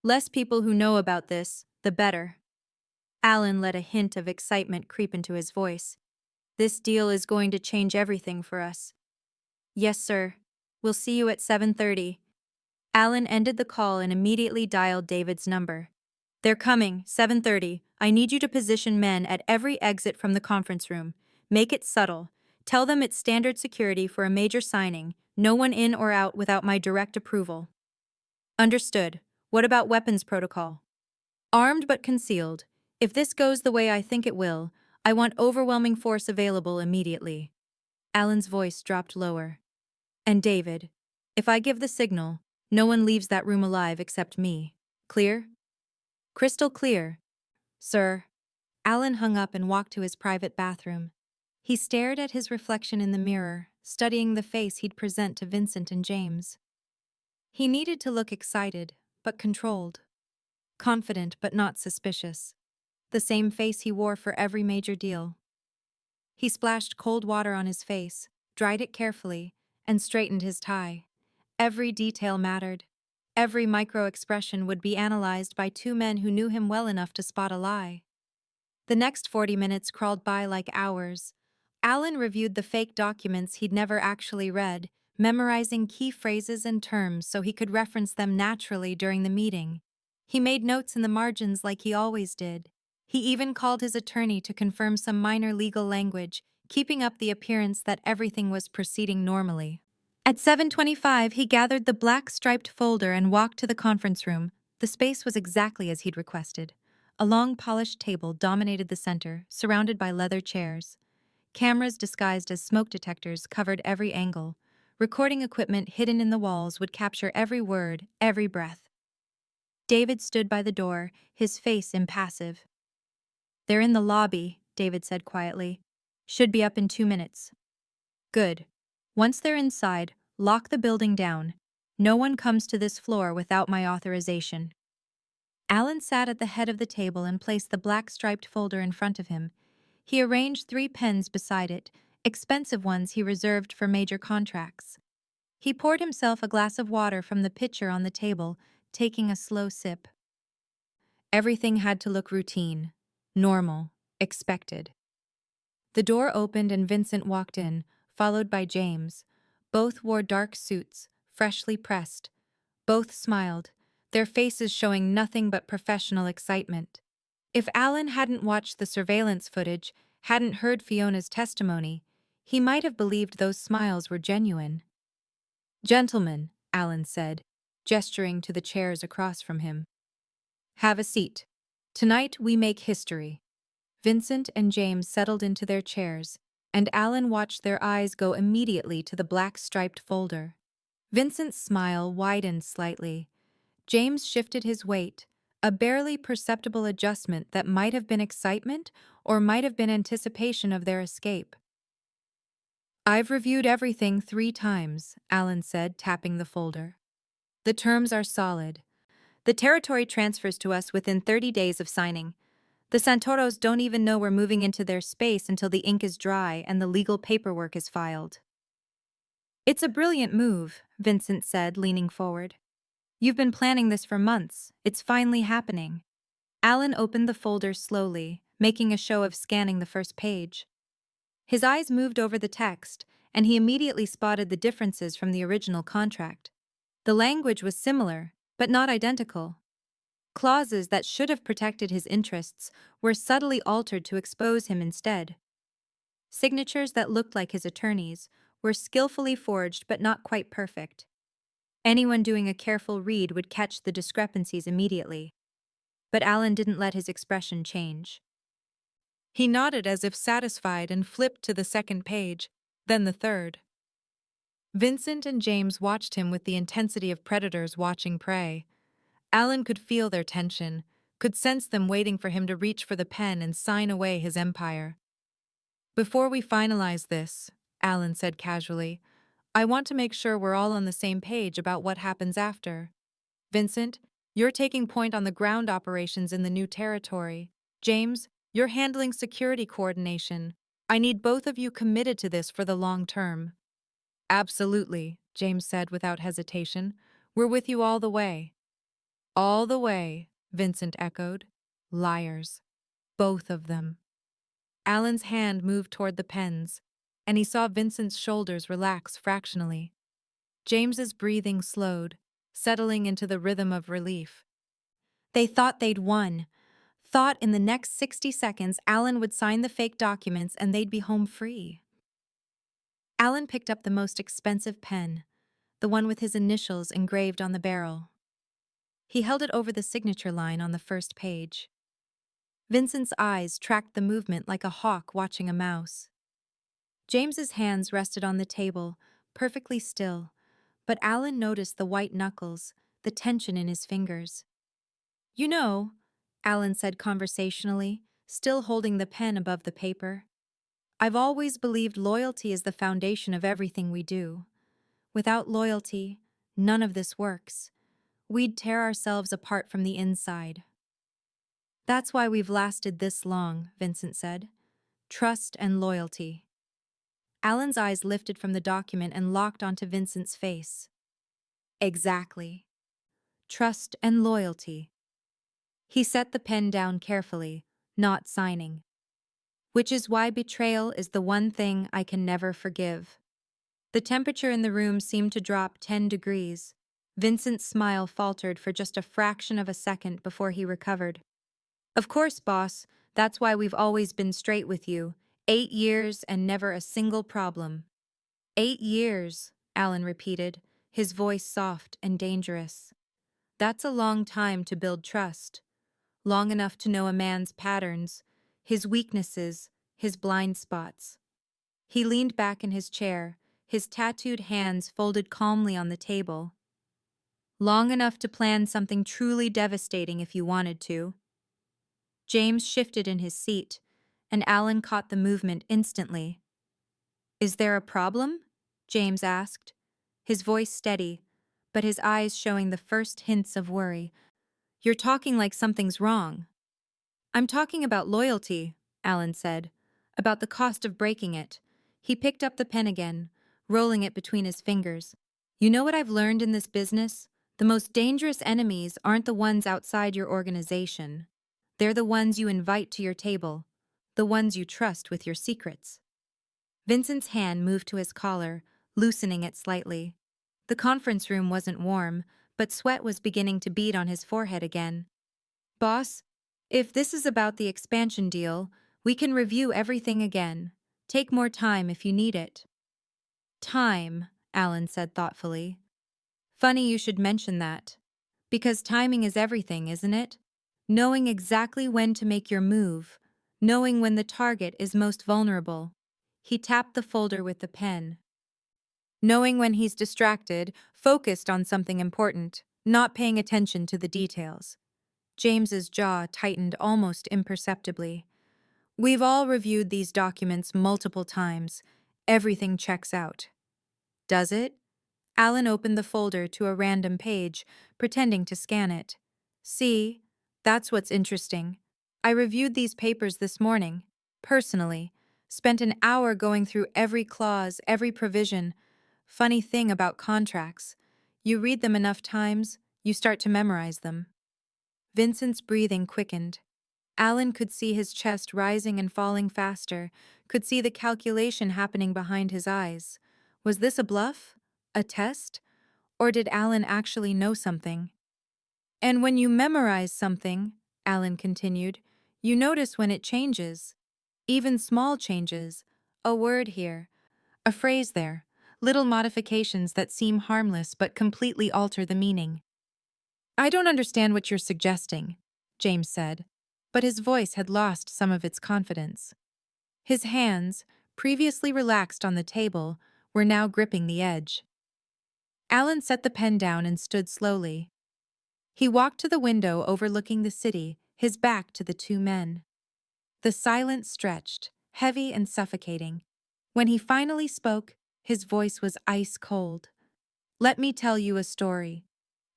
Less people who know about this, the better. Alan let a hint of excitement creep into his voice. This deal is going to change everything for us. Yes, sir. We'll see you at 7:30. Alan ended the call and immediately dialed David's number. They're coming, 7:30. I need you to position men at every exit from the conference room. Make it subtle. Tell them it's standard security for a major signing. No one in or out without my direct approval. Understood. What about weapons protocol? Armed but concealed. If this goes the way I think it will, I want overwhelming force available immediately. Alan's voice dropped lower. And David, if I give the signal, no one leaves that room alive except me. Clear? Crystal clear. Sir. Alan hung up and walked to his private bathroom. He stared at his reflection in the mirror, studying the face he'd present to Vincent and James. He needed to look excited, but controlled. Confident, but not suspicious. The same face he wore for every major deal. He splashed cold water on his face, dried it carefully, and straightened his tie. Every detail mattered. Every micro-expression would be analyzed by two men who knew him well enough to spot a lie. The next 40 minutes crawled by like hours. Alan reviewed the fake documents he'd never actually read, memorizing key phrases and terms so he could reference them naturally during the meeting. He made notes in the margins like he always did. He even called his attorney to confirm some minor legal language, keeping up the appearance that everything was proceeding normally. At 7:25, he gathered the black striped folder and walked to the conference room. The space was exactly as he'd requested. A long polished table dominated the center, surrounded by leather chairs. Cameras disguised as smoke detectors covered every angle. Recording equipment hidden in the walls would capture every word, every breath. David stood by the door, his face impassive. "They're in the lobby," David said quietly. "Should be up in 2 minutes." "Good. Once they're inside, lock the building down. No one comes to this floor without my authorization." Alan sat at the head of the table and placed the black striped folder in front of him. He arranged 3 pens beside it, expensive ones he reserved for major contracts. He poured himself a glass of water from the pitcher on the table, taking a slow sip. Everything had to look routine, normal, expected. The door opened and Vincent walked in, followed by James. Both wore dark suits, freshly pressed. Both smiled, their faces showing nothing but professional excitement. If Alan hadn't watched the surveillance footage, hadn't heard Fiona's testimony, he might have believed those smiles were genuine. "Gentlemen," Alan said, gesturing to the chairs across from him. "Have a seat. Tonight we make history." Vincent and James settled into their chairs, and Alan watched their eyes go immediately to the black striped folder. Vincent's smile widened slightly. James shifted his weight, a barely perceptible adjustment that might have been excitement or might have been anticipation of their escape. "I've reviewed everything 3 times," Alan said, tapping the folder. "The terms are solid. The territory transfers to us within 30 days of signing. The Santoros don't even know we're moving into their space until the ink is dry and the legal paperwork is filed." "It's a brilliant move," Vincent said, leaning forward. "You've been planning this for months. It's finally happening." Alan opened the folder slowly, making a show of scanning the first page. His eyes moved over the text, and he immediately spotted the differences from the original contract. The language was similar, but not identical. Clauses that should have protected his interests were subtly altered to expose him instead. Signatures that looked like his attorney's were skillfully forged but not quite perfect. Anyone doing a careful read would catch the discrepancies immediately. But Alan didn't let his expression change. He nodded as if satisfied and flipped to the second page, then the third. Vincent and James watched him with the intensity of predators watching prey. Alan could feel their tension, could sense them waiting for him to reach for the pen and sign away his empire. "Before we finalize this," Alan said casually, "I want to make sure we're all on the same page about what happens after. Vincent, you're taking point on the ground operations in the new territory. James, you're handling security coordination. I need both of you committed to this for the long term." "Absolutely," James said without hesitation. "We're with you all the way." "All the way," Vincent echoed. "Liars. Both of them." Alan's hand moved toward the pens, and he saw Vincent's shoulders relax fractionally. James's breathing slowed, settling into the rhythm of relief. They thought they'd won. Thought in the next 60 seconds Alan would sign the fake documents and they'd be home free. Alan picked up the most expensive pen, the one with his initials engraved on the barrel. He held it over the signature line on the first page. Vincent's eyes tracked the movement like a hawk watching a mouse. James's hands rested on the table, perfectly still, but Alan noticed the white knuckles, the tension in his fingers. "You know," Alan said conversationally, still holding the pen above the paper, "I've always believed loyalty is the foundation of everything we do. Without loyalty, none of this works. We'd tear ourselves apart from the inside." "That's why we've lasted this long," Vincent said. "Trust and loyalty." Alan's eyes lifted from the document and locked onto Vincent's face. "Exactly. Trust and loyalty." He set the pen down carefully, not signing. "Which is why betrayal is the one thing I can never forgive." The temperature in the room seemed to drop 10 degrees. Vincent's smile faltered for just a fraction of a second before he recovered. "Of course, boss. That's why we've always been straight with you. 8 years and never a single problem." 8 years, Alan repeated, his voice soft and dangerous. "That's a long time to build trust. Long enough to know a man's patterns, his weaknesses, his blind spots." He leaned back in his chair, his tattooed hands folded calmly on the table. "Long enough to plan something truly devastating if you wanted to." James shifted in his seat, and Alan caught the movement instantly. "Is there a problem?" James asked, his voice steady, but his eyes showing the first hints of worry. "You're talking like something's wrong." "I'm talking about loyalty," Alan said, "about the cost of breaking it." He picked up the pen again, rolling it between his fingers. "You know what I've learned in this business? The most dangerous enemies aren't the ones outside your organization. They're the ones you invite to your table, the ones you trust with your secrets." Vincent's hand moved to his collar, loosening it slightly. The conference room wasn't warm, but sweat was beginning to bead on his forehead again. "Boss, if this is about the expansion deal, we can review everything again. Take more time if you need it." "Time," Alan said thoughtfully. "Funny you should mention that. Because timing is everything, isn't it? Knowing exactly when to make your move, knowing when the target is most vulnerable." He tapped the folder with the pen. "Knowing when he's distracted, focused on something important, not paying attention to the details." James's jaw tightened almost imperceptibly. "We've all reviewed these documents multiple times. Everything checks out." "Does it?" Alan opened the folder to a random page, pretending to scan it. "See, that's what's interesting. I reviewed these papers this morning, personally. Spent an hour going through every clause, every provision. Funny thing about contracts. You read them enough times, you start to memorize them." Vincent's breathing quickened. Alan could see his chest rising and falling faster, could see the calculation happening behind his eyes. Was this a bluff? A test? Or did Alan actually know something? "And when you memorize something," Alan continued, "you notice when it changes. Even small changes. A word here, a phrase there, little modifications that seem harmless but completely alter the meaning." "I don't understand what you're suggesting," James said, but his voice had lost some of its confidence. His hands, previously relaxed on the table, were now gripping the edge. Alan set the pen down and stood slowly. He walked to the window overlooking the city, his back to the two men. The silence stretched, heavy and suffocating. When he finally spoke, his voice was ice cold. "Let me tell you a story.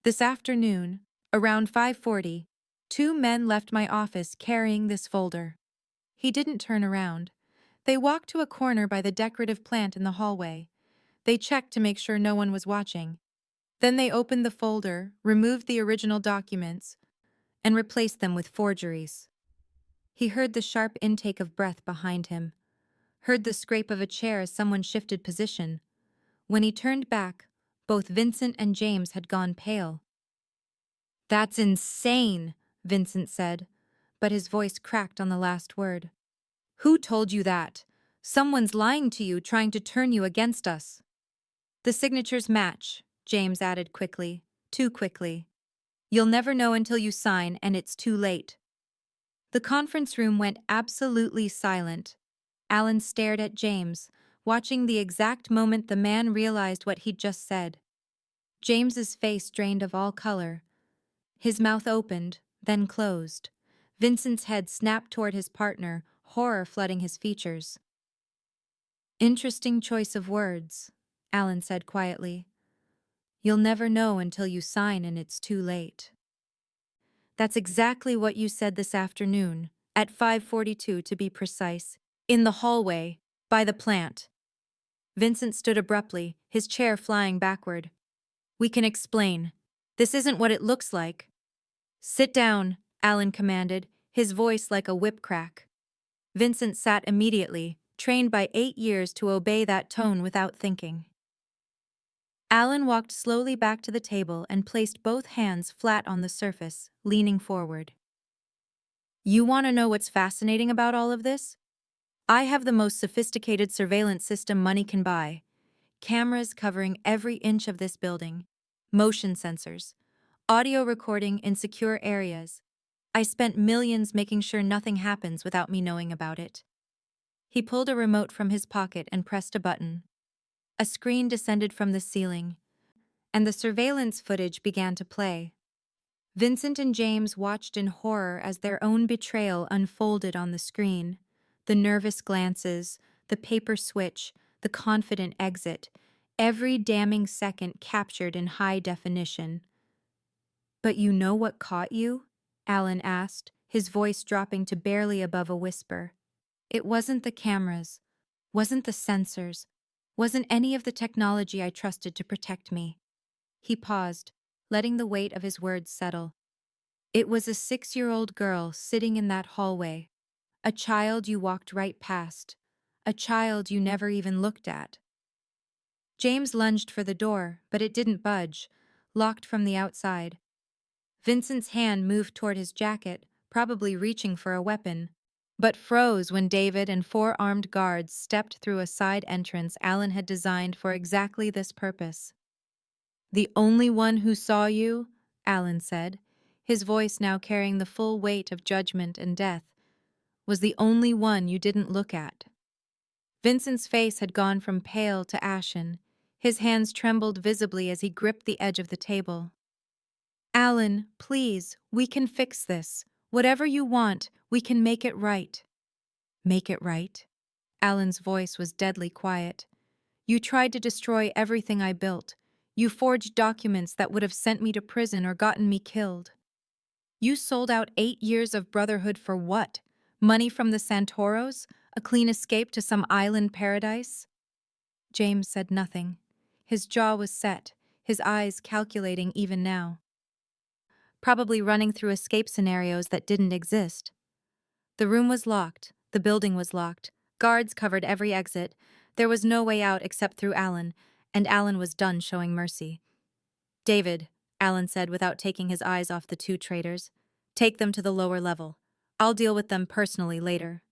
This afternoon, around 5:40, two men left my office carrying this folder." He didn't turn around. They walked to a corner by the decorative plant in the hallway. They checked to make sure no one was watching. Then they opened the folder, removed the original documents, and replaced them with forgeries. He heard the sharp intake of breath behind him, heard the scrape of a chair as someone shifted position. When he turned back, both Vincent and James had gone pale. "That's insane," Vincent said, but his voice cracked on the last word. "Who told you that? Someone's lying to you, trying to turn you against us." "The signatures match," James added quickly, too quickly. You'll never know until you sign, and it's too late. The conference room went absolutely silent. Alan stared at James, watching the exact moment the man realized what he'd just said. James's face drained of all color. His mouth opened, then closed. Vincent's head snapped toward his partner, horror flooding his features. Interesting choice of words, Alan said quietly. You'll never know until you sign and it's too late. That's exactly what you said this afternoon, at 5:42 to be precise, in the hallway, by the plant. Vincent stood abruptly, his chair flying backward. We can explain. This isn't what it looks like. Sit down, Alan commanded, his voice like a whip crack. Vincent sat immediately, trained by 8 years to obey that tone without thinking. Alan walked slowly back to the table and placed both hands flat on the surface, leaning forward. You want to know what's fascinating about all of this? I have the most sophisticated surveillance system money can buy. Cameras covering every inch of this building. Motion sensors. Audio recording in secure areas. I spent millions making sure nothing happens without me knowing about it. He pulled a remote from his pocket and pressed a button. A screen descended from the ceiling, and the surveillance footage began to play. Vincent and James watched in horror as their own betrayal unfolded on the screen. The nervous glances, the paper switch, the confident exit, every damning second captured in high definition. But you know what caught you? Alan asked, his voice dropping to barely above a whisper. It wasn't the cameras, wasn't the sensors, wasn't any of the technology I trusted to protect me. He paused, letting the weight of his words settle. It was a 6-year-old girl sitting in that hallway, a child you walked right past, a child you never even looked at. James lunged for the door, but it didn't budge, locked from the outside. Vincent's hand moved toward his jacket, probably reaching for a weapon, but froze when David and 4 armed guards stepped through a side entrance Alan had designed for exactly this purpose. The only one who saw you, Alan said, his voice now carrying the full weight of judgment and death, was the only one you didn't look at. Vincent's face had gone from pale to ashen. His hands trembled visibly as he gripped the edge of the table. Alan, please, we can fix this. Whatever you want, we can make it right. Make it right? Alan's voice was deadly quiet. You tried to destroy everything I built. You forged documents that would have sent me to prison or gotten me killed. You sold out 8 years of brotherhood for what? Money from the Santoros? A clean escape to some island paradise? James said nothing. His jaw was set, his eyes calculating even now. Probably running through escape scenarios that didn't exist. The room was locked, the building was locked, guards covered every exit. There was no way out except through Alan, and Alan was done showing mercy. David, Alan said without taking his eyes off the 2 traitors, take them to the lower level. I'll deal with them personally later.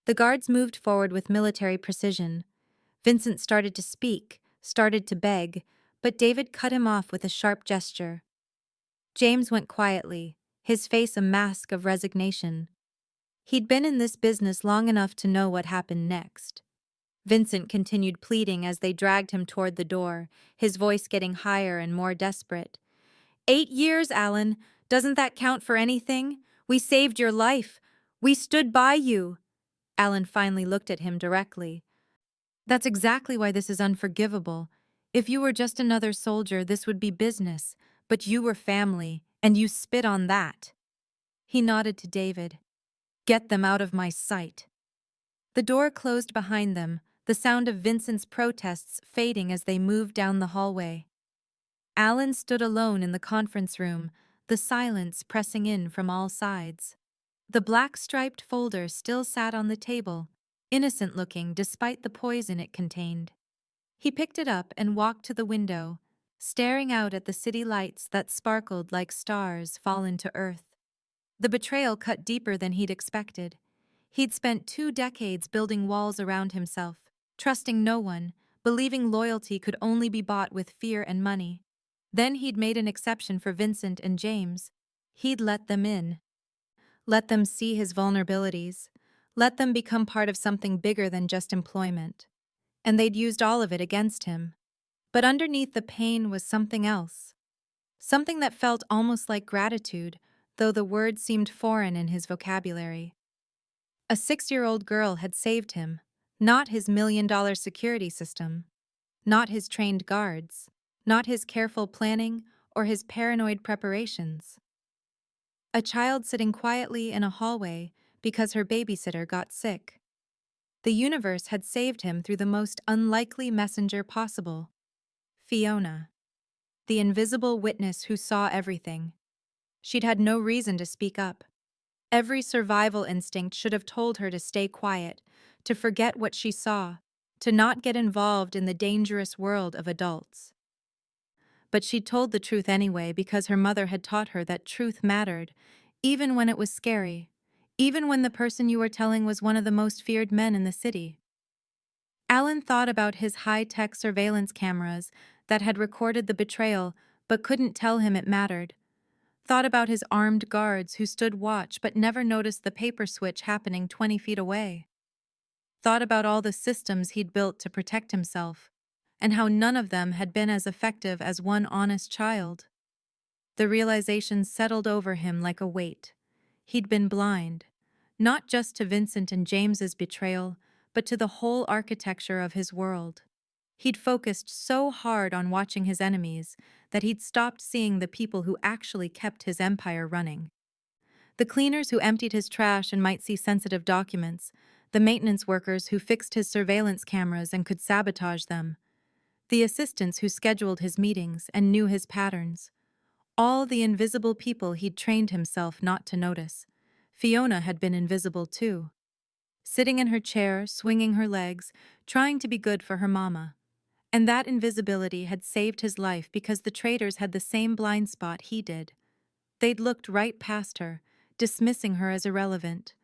The guards moved forward with military precision. Vincent started to speak, started to beg, but David cut him off with a sharp gesture. James went quietly, his face a mask of resignation. He'd been in this business long enough to know what happened next. Vincent continued pleading as they dragged him toward the door, his voice getting higher and more desperate. 8 years, Alan. Doesn't that count for anything? We saved your life. We stood by you. Alan finally looked at him directly. That's exactly why this is unforgivable. If you were just another soldier, this would be business. But you were family, and you spit on that. He nodded to David. Get them out of my sight. The door closed behind them, the sound of Vincent's protests fading as they moved down the hallway. Alan stood alone in the conference room, the silence pressing in from all sides. The black-striped folder still sat on the table, innocent-looking despite the poison it contained. He picked it up and walked to the window, staring out at the city lights that sparkled like stars fallen to earth. The betrayal cut deeper than he'd expected. He'd spent 2 decades building walls around himself, trusting no one, believing loyalty could only be bought with fear and money. Then he'd made an exception for Vincent and James. He'd let them in, let them see his vulnerabilities, let them become part of something bigger than just employment. And they'd used all of it against him. But underneath the pain was something else. Something that felt almost like gratitude, though the word seemed foreign in his vocabulary. A 6-year-old girl had saved him, not his $1 million security system, not his trained guards, not his careful planning or his paranoid preparations. A child sitting quietly in a hallway because her babysitter got sick. The universe had saved him through the most unlikely messenger possible. Fiona. The invisible witness who saw everything. She'd had no reason to speak up. Every survival instinct should have told her to stay quiet, to forget what she saw, to not get involved in the dangerous world of adults. But she'd told the truth anyway because her mother had taught her that truth mattered, even when it was scary, even when the person you were telling was one of the most feared men in the city. Alan thought about his high-tech surveillance cameras that had recorded the betrayal but couldn't tell him it mattered. Thought about his armed guards who stood watch but never noticed the paper switch happening 20 feet away. Thought about all the systems he'd built to protect himself, and how none of them had been as effective as one honest child. The realization settled over him like a weight. He'd been blind, not just to Vincent and James's betrayal, but to the whole architecture of his world. He'd focused so hard on watching his enemies that he'd stopped seeing the people who actually kept his empire running. The cleaners who emptied his trash and might see sensitive documents, the maintenance workers who fixed his surveillance cameras and could sabotage them, the assistants who scheduled his meetings and knew his patterns. All the invisible people he'd trained himself not to notice. Fiona had been invisible too. Sitting in her chair, swinging her legs, trying to be good for her mama. And that invisibility had saved his life because the traitors had the same blind spot he did. They'd looked right past her, dismissing her as irrelevant.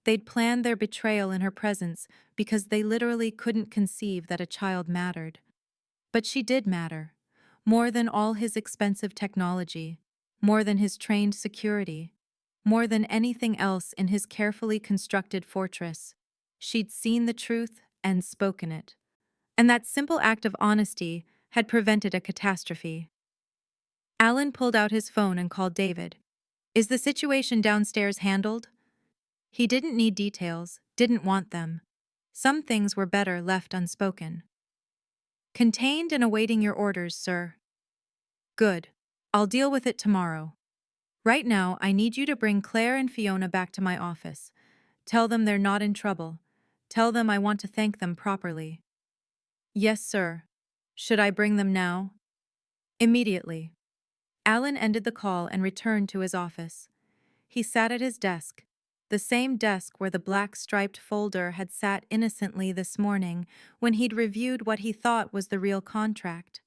They'd planned their betrayal in her presence because they literally couldn't conceive that a child mattered. But she did matter. More than all his expensive technology, more than his trained security, more than anything else in his carefully constructed fortress. She'd seen the truth and spoken it. And that simple act of honesty had prevented a catastrophe. Alan pulled out his phone and called David. "Is the situation downstairs handled?" He didn't need details, didn't want them. Some things were better left unspoken. "Contained and awaiting your orders, sir." "Good. I'll deal with it tomorrow. Right now, I need you to bring Claire and Fiona back to my office. Tell them they're not in trouble. Tell them I want to thank them properly." "Yes, sir. Should I bring them now?" "Immediately." Alan ended the call and returned to his office. He sat at his desk, the same desk where the black striped folder had sat innocently this morning when he'd reviewed what he thought was the real contract.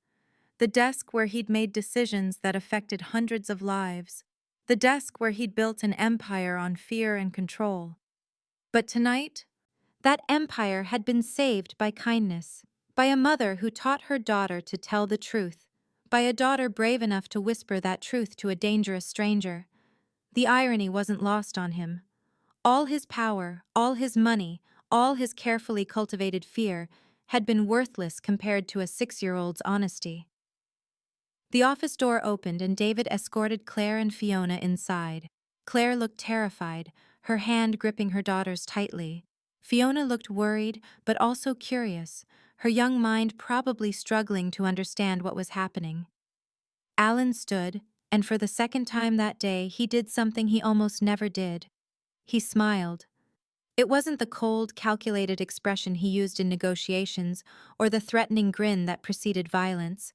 The desk where he'd made decisions that affected hundreds of lives. The desk where he'd built an empire on fear and control. But tonight, that empire had been saved by kindness, by a mother who taught her daughter to tell the truth, by a daughter brave enough to whisper that truth to a dangerous stranger. The irony wasn't lost on him. All his power, all his money, all his carefully cultivated fear had been worthless compared to a 6-year-old's honesty. The office door opened and David escorted Claire and Fiona inside. Claire looked terrified, her hand gripping her daughter's tightly. Fiona looked worried, but also curious, her young mind probably struggling to understand what was happening. Alan stood, and for the second time that day, he did something he almost never did. He smiled. It wasn't the cold, calculated expression he used in negotiations or the threatening grin that preceded violence.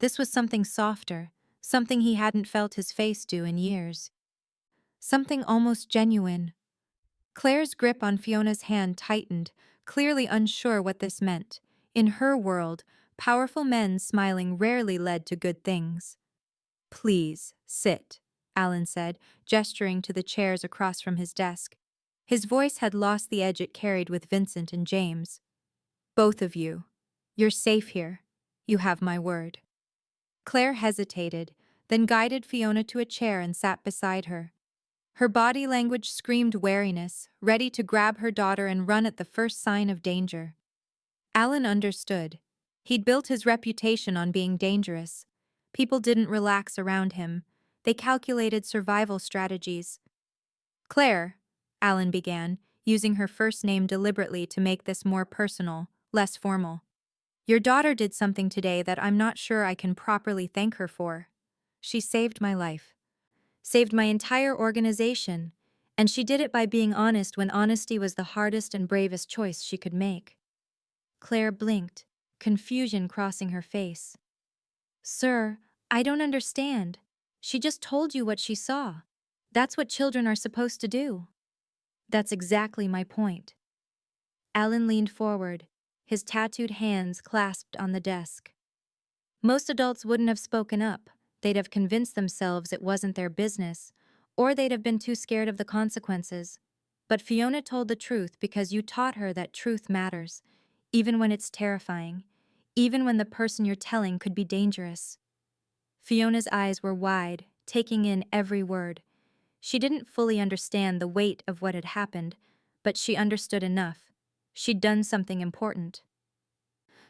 This was something softer, something he hadn't felt his face do in years. Something almost genuine. Claire's grip on Fiona's hand tightened, clearly unsure what this meant. In her world, powerful men smiling rarely led to good things. "Please, sit," Alan said, gesturing to the chairs across from his desk. His voice had lost the edge it carried with Vincent and James. "Both of you. You're safe here. You have my word." Claire hesitated, then guided Fiona to a chair and sat beside her. Her body language screamed wariness, ready to grab her daughter and run at the first sign of danger. Alan understood. He'd built his reputation on being dangerous. People didn't relax around him. They calculated survival strategies. Claire, Alan began, using her first name deliberately to make this more personal, less formal. Your daughter did something today that I'm not sure I can properly thank her for. She saved my life. Saved my entire organization. And she did it by being honest when honesty was the hardest and bravest choice she could make. Claire blinked, confusion crossing her face. Sir, I don't understand. She just told you what she saw. That's what children are supposed to do. That's exactly my point. Alan leaned forward, his tattooed hands clasped on the desk. Most adults wouldn't have spoken up. They'd have convinced themselves it wasn't their business, or they'd have been too scared of the consequences. But Fiona told the truth because you taught her that truth matters, even when it's terrifying, even when the person you're telling could be dangerous. Fiona's eyes were wide, taking in every word. She didn't fully understand the weight of what had happened, but she understood enough. She'd done something important.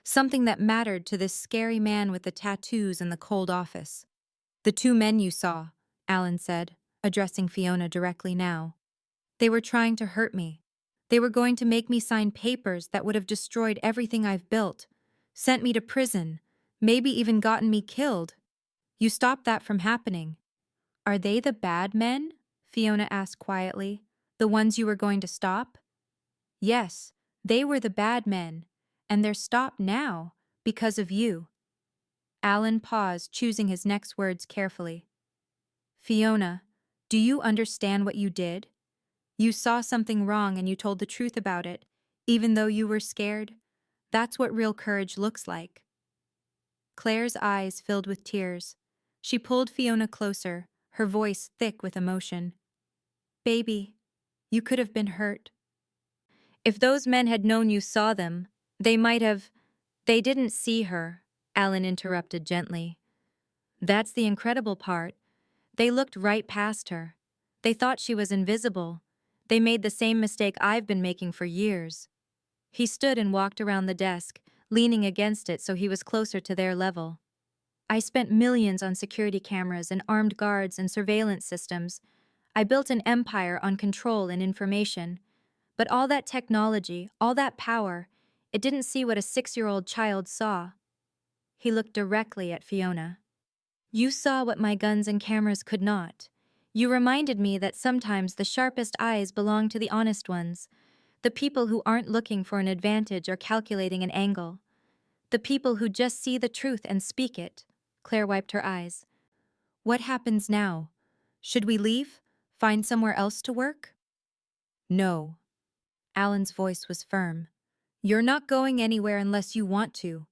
Something that mattered to this scary man with the tattoos in the cold office. The two men you saw, Alan said, addressing Fiona directly now. They were trying to hurt me. They were going to make me sign papers that would have destroyed everything I've built, sent me to prison, maybe even gotten me killed. You stopped that from happening. Are they the bad men? Fiona asked quietly. The ones you were going to stop? Yes, they were the bad men, and they're stopped now because of you. Alan paused, choosing his next words carefully. Fiona, do you understand what you did? You saw something wrong and you told the truth about it, even though you were scared. That's what real courage looks like. Claire's eyes filled with tears. She pulled Fiona closer, her voice thick with emotion. Baby, you could have been hurt. If those men had known you saw them, they might have— They didn't see her, Alan interrupted gently. That's the incredible part. They looked right past her. They thought she was invisible. They made the same mistake I've been making for years. He stood and walked around the desk, leaning against it so he was closer to their level. I spent millions on security cameras and armed guards and surveillance systems. I built an empire on control and information. But all that technology, all that power, it didn't see what a 6-year-old child saw. He looked directly at Fiona. You saw what my guns and cameras could not. You reminded me that sometimes the sharpest eyes belong to the honest ones, the people who aren't looking for an advantage or calculating an angle. The people who just see the truth and speak it. Claire wiped her eyes. What happens now? Should we leave? Find somewhere else to work? No. Alan's voice was firm. You're not going anywhere unless you want to.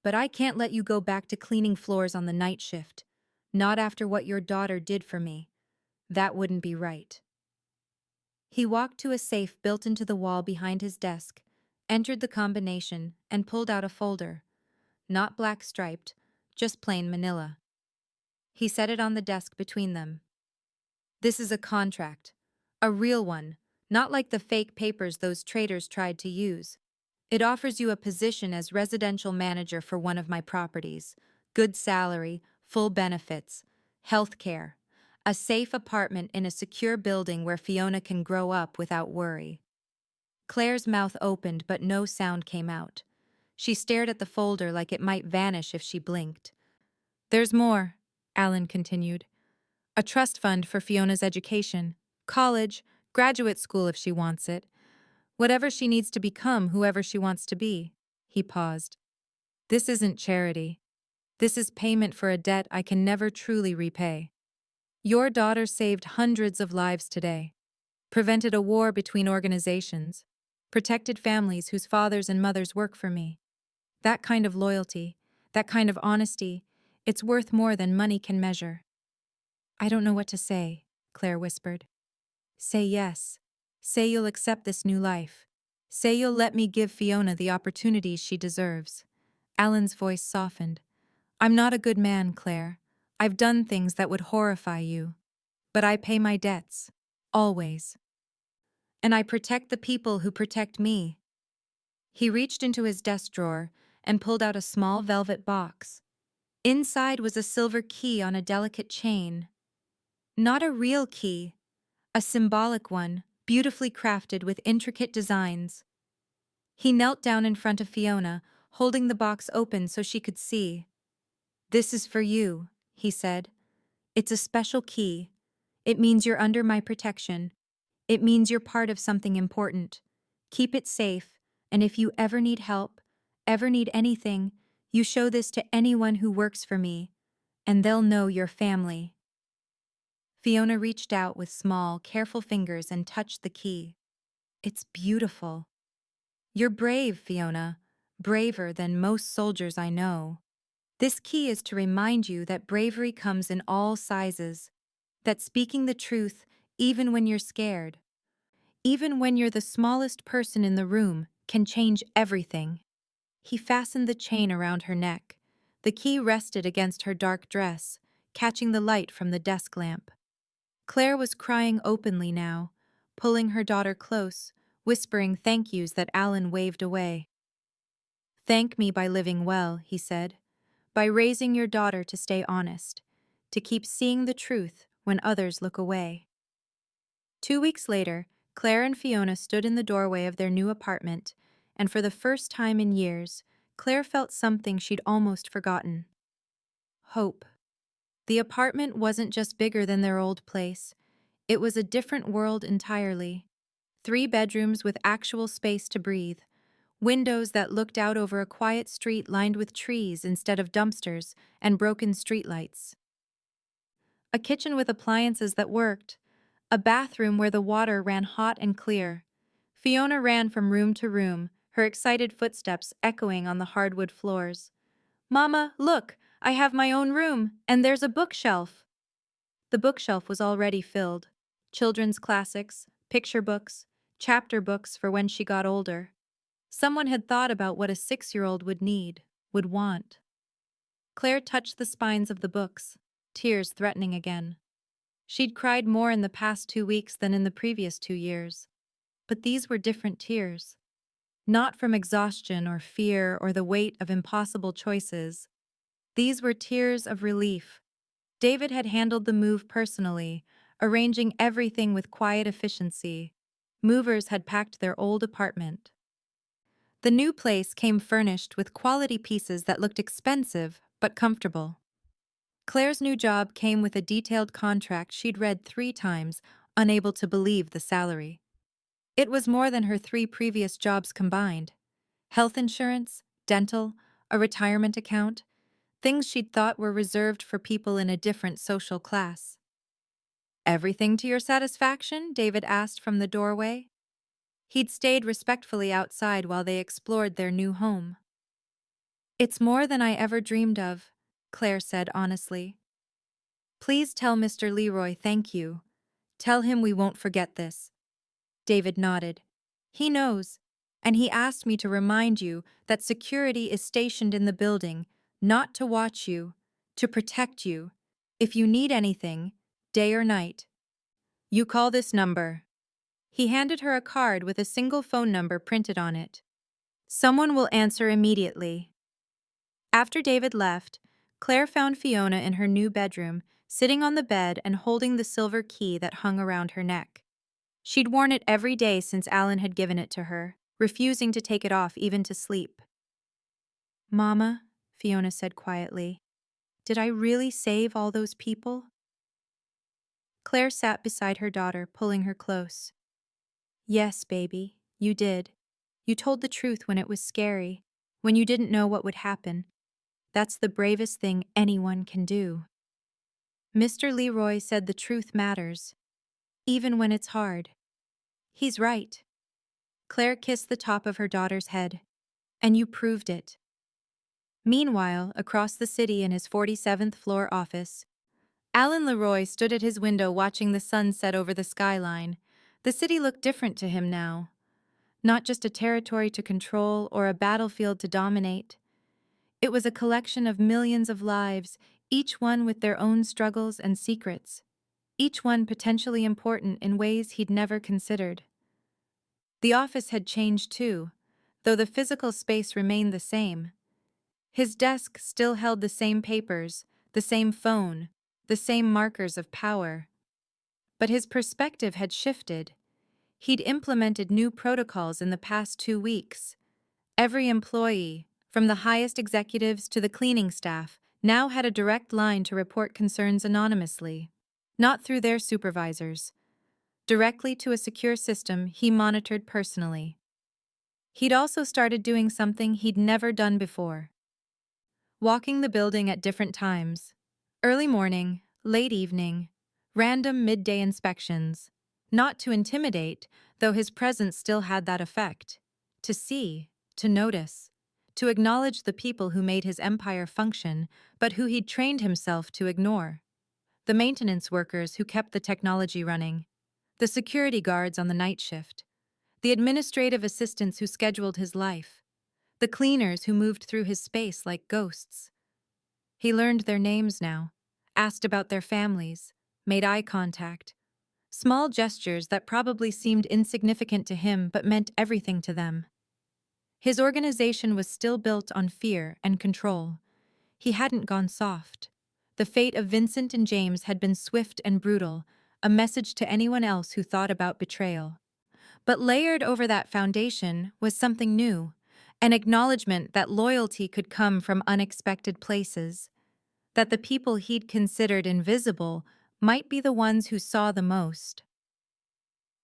But I can't let you go back to cleaning floors on the night shift. Not after what your daughter did for me. That wouldn't be right. He walked to a safe built into the wall behind his desk, entered the combination, and pulled out a folder. Not black striped, just plain manila. He set it on the desk between them. This is a contract. A real one, not like the fake papers those traitors tried to use. It offers you a position as residential manager for one of my properties, good salary, full benefits, health care, a safe apartment in a secure building where Fiona can grow up without worry. Claire's mouth opened, but no sound came out. She stared at the folder like it might vanish if she blinked. There's more, Alan continued. A trust fund for Fiona's education, college, graduate school if she wants it. Whatever she needs to become, whoever she wants to be. He paused. This isn't charity. This is payment for a debt I can never truly repay. Your daughter saved hundreds of lives today, prevented a war between organizations, protected families whose fathers and mothers work for me. That kind of loyalty, that kind of honesty, it's worth more than money can measure. I don't know what to say, Claire whispered. Say yes. Say you'll accept this new life. Say you'll let me give Fiona the opportunities she deserves. Alan's voice softened. I'm not a good man, Claire. I've done things that would horrify you. But I pay my debts. Always. And I protect the people who protect me. He reached into his desk drawer and pulled out a small velvet box. Inside was a silver key on a delicate chain. Not a real key, a symbolic one, beautifully crafted with intricate designs. He knelt down in front of Fiona, holding the box open so she could see. "This is for you," he said. "It's a special key. It means you're under my protection. It means you're part of something important. Keep it safe, and if you ever need help, ever need anything, you show this to anyone who works for me, and they'll know you're family." Fiona reached out with small, careful fingers and touched the key. "It's beautiful." "You're brave, Fiona. Braver than most soldiers I know. This key is to remind you that bravery comes in all sizes, that speaking the truth, even when you're scared, even when you're the smallest person in the room, can change everything." He fastened the chain around her neck. The key rested against her dark dress, catching the light from the desk lamp. Claire was crying openly now, pulling her daughter close, whispering thank yous that Alan waved away. "Thank me by living well," he said, "by raising your daughter to stay honest, to keep seeing the truth when others look away." 2 weeks later, Claire and Fiona stood in the doorway of their new apartment, and for the first time in years, Claire felt something she'd almost forgotten. Hope. The apartment wasn't just bigger than their old place. It was a different world entirely. 3 bedrooms with actual space to breathe, windows that looked out over a quiet street lined with trees instead of dumpsters and broken streetlights. A kitchen with appliances that worked, a bathroom where the water ran hot and clear. Fiona ran from room to room, her excited footsteps echoing on the hardwood floors. "Mama, look! I have my own room, and there's a bookshelf!" The bookshelf was already filled. Children's classics, picture books, chapter books for when she got older. Someone had thought about what a 6-year-old would need, would want. Claire touched the spines of the books, tears threatening again. She'd cried more in the past 2 weeks than in the previous 2 years. But these were different tears. Not from exhaustion or fear or the weight of impossible choices. These were tears of relief. David had handled the move personally, arranging everything with quiet efficiency. Movers had packed their old apartment. The new place came furnished with quality pieces that looked expensive but comfortable. Claire's new job came with a detailed contract she'd read 3 times, unable to believe the salary. It was more than her 3 previous jobs combined. Health insurance, dental, a retirement account, things she'd thought were reserved for people in a different social class. "Everything to your satisfaction?" David asked from the doorway. He'd stayed respectfully outside while they explored their new home. "It's more than I ever dreamed of," Claire said honestly. "Please tell Mr. Leroy thank you. Tell him we won't forget this." David nodded. "He knows, and he asked me to remind you that security is stationed in the building, not to watch you, to protect you. If you need anything, day or night, you call this number." He handed her a card with a single phone number printed on it. "Someone will answer immediately." After David left, Claire found Fiona in her new bedroom, sitting on the bed and holding the silver key that hung around her neck. She'd worn it every day since Alan had given it to her, refusing to take it off even to sleep. "Mama," Fiona said quietly, "did I really save all those people?" Claire sat beside her daughter, pulling her close. "Yes, baby, you did. You told the truth when it was scary, when you didn't know what would happen. That's the bravest thing anyone can do." Mr. Leroy said the truth matters, even when it's hard. He's right. Claire kissed the top of her daughter's head. "And you proved it." Meanwhile, across the city in his 47th floor office, Alan Leroy stood at his window watching the sun set over the skyline. The city looked different to him now. Not just a territory to control or a battlefield to dominate. It was a collection of millions of lives, each one with their own struggles and secrets, each one potentially important in ways he'd never considered. The office had changed too, though the physical space remained the same. His desk still held the same papers, the same phone, the same markers of power. But his perspective had shifted. He'd implemented new protocols in the past 2 weeks. Every employee, from the highest executives to the cleaning staff, now had a direct line to report concerns anonymously, not through their supervisors, directly to a secure system he monitored personally. He'd also started doing something he'd never done before: walking the building at different times. Early morning, late evening, random midday inspections. Not to intimidate, though his presence still had that effect. To see, to notice, to acknowledge the people who made his empire function, but who he'd trained himself to ignore. The maintenance workers who kept the technology running, the security guards on the night shift, the administrative assistants who scheduled his life, the cleaners who moved through his space like ghosts. He learned their names now, asked about their families, made eye contact. Small gestures that probably seemed insignificant to him but meant everything to them. His organization was still built on fear and control. He hadn't gone soft. The fate of Vincent and James had been swift and brutal, a message to anyone else who thought about betrayal. But layered over that foundation was something new, an acknowledgement that loyalty could come from unexpected places, that the people he'd considered invisible might be the ones who saw the most.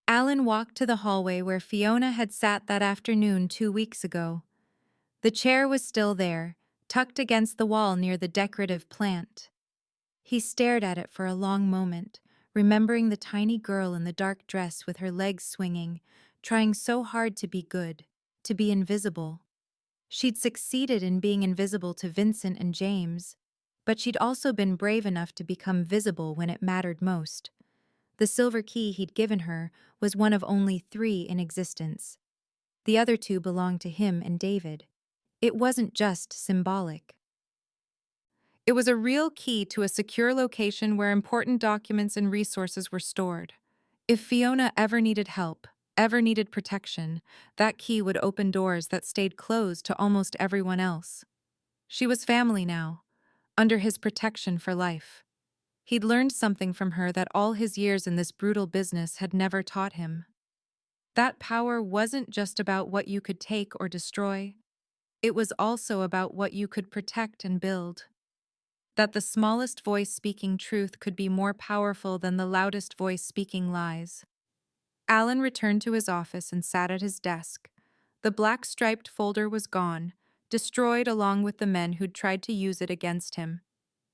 Alan walked to the hallway where Fiona had sat that afternoon 2 weeks ago. The chair was still there, tucked against the wall near the decorative plant. He stared at it for a long moment, remembering the tiny girl in the dark dress with her legs swinging, trying so hard to be good, to be invisible. She'd succeeded in being invisible to Vincent and James, but she'd also been brave enough to become visible when it mattered most. The silver key he'd given her was one of only 3 in existence. The other 2 belonged to him and David. It wasn't just symbolic. It was a real key to a secure location where important documents and resources were stored. If Fiona ever needed help, ever needed protection, that key would open doors that stayed closed to almost everyone else. She was family now, under his protection for life. He'd learned something from her that all his years in this brutal business had never taught him. That power wasn't just about what you could take or destroy. It was also about what you could protect and build. That the smallest voice speaking truth could be more powerful than the loudest voice speaking lies. Alan returned to his office and sat at his desk. The black striped folder was gone, destroyed along with the men who'd tried to use it against him.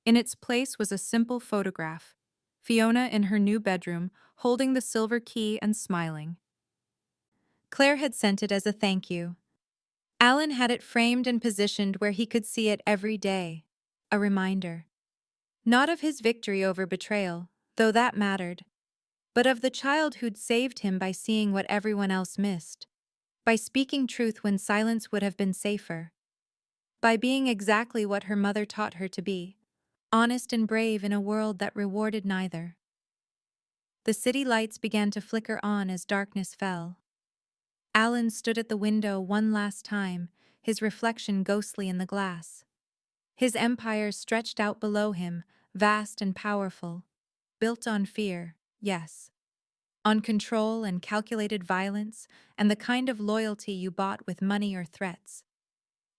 In its place was a simple photograph: Fiona in her new bedroom, holding the silver key and smiling. Claire had sent it as a thank you. Alan had it framed and positioned where he could see it every day. A reminder. Not of his victory over betrayal, though that mattered, but of the child who'd saved him by seeing what everyone else missed, by speaking truth when silence would have been safer, by being exactly what her mother taught her to be: honest and brave in a world that rewarded neither. The city lights began to flicker on as darkness fell. Alan stood at the window one last time, his reflection ghostly in the glass. His empire stretched out below him, vast and powerful, built on fear, yes, on control and calculated violence and the kind of loyalty you bought with money or threats.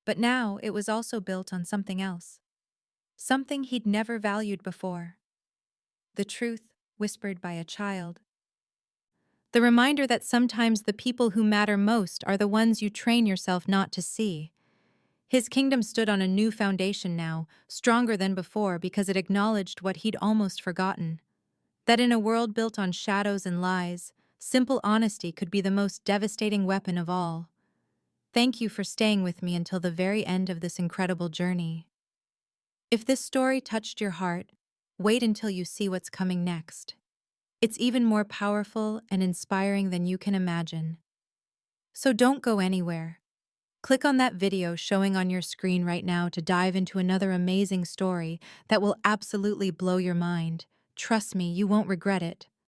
But now it was also built on something else, something he'd never valued before: the truth whispered by a child. The reminder that sometimes the people who matter most are the ones you train yourself not to see. His kingdom stood on a new foundation now, stronger than before because it acknowledged what he'd almost forgotten: that in a world built on shadows and lies, simple honesty could be the most devastating weapon of all. Thank you for staying with me until the very end of this incredible journey. If this story touched your heart, wait until you see what's coming next. It's even more powerful and inspiring than you can imagine. So don't go anywhere. Click on that video showing on your screen right now to dive into another amazing story that will absolutely blow your mind. Trust me, you won't regret it.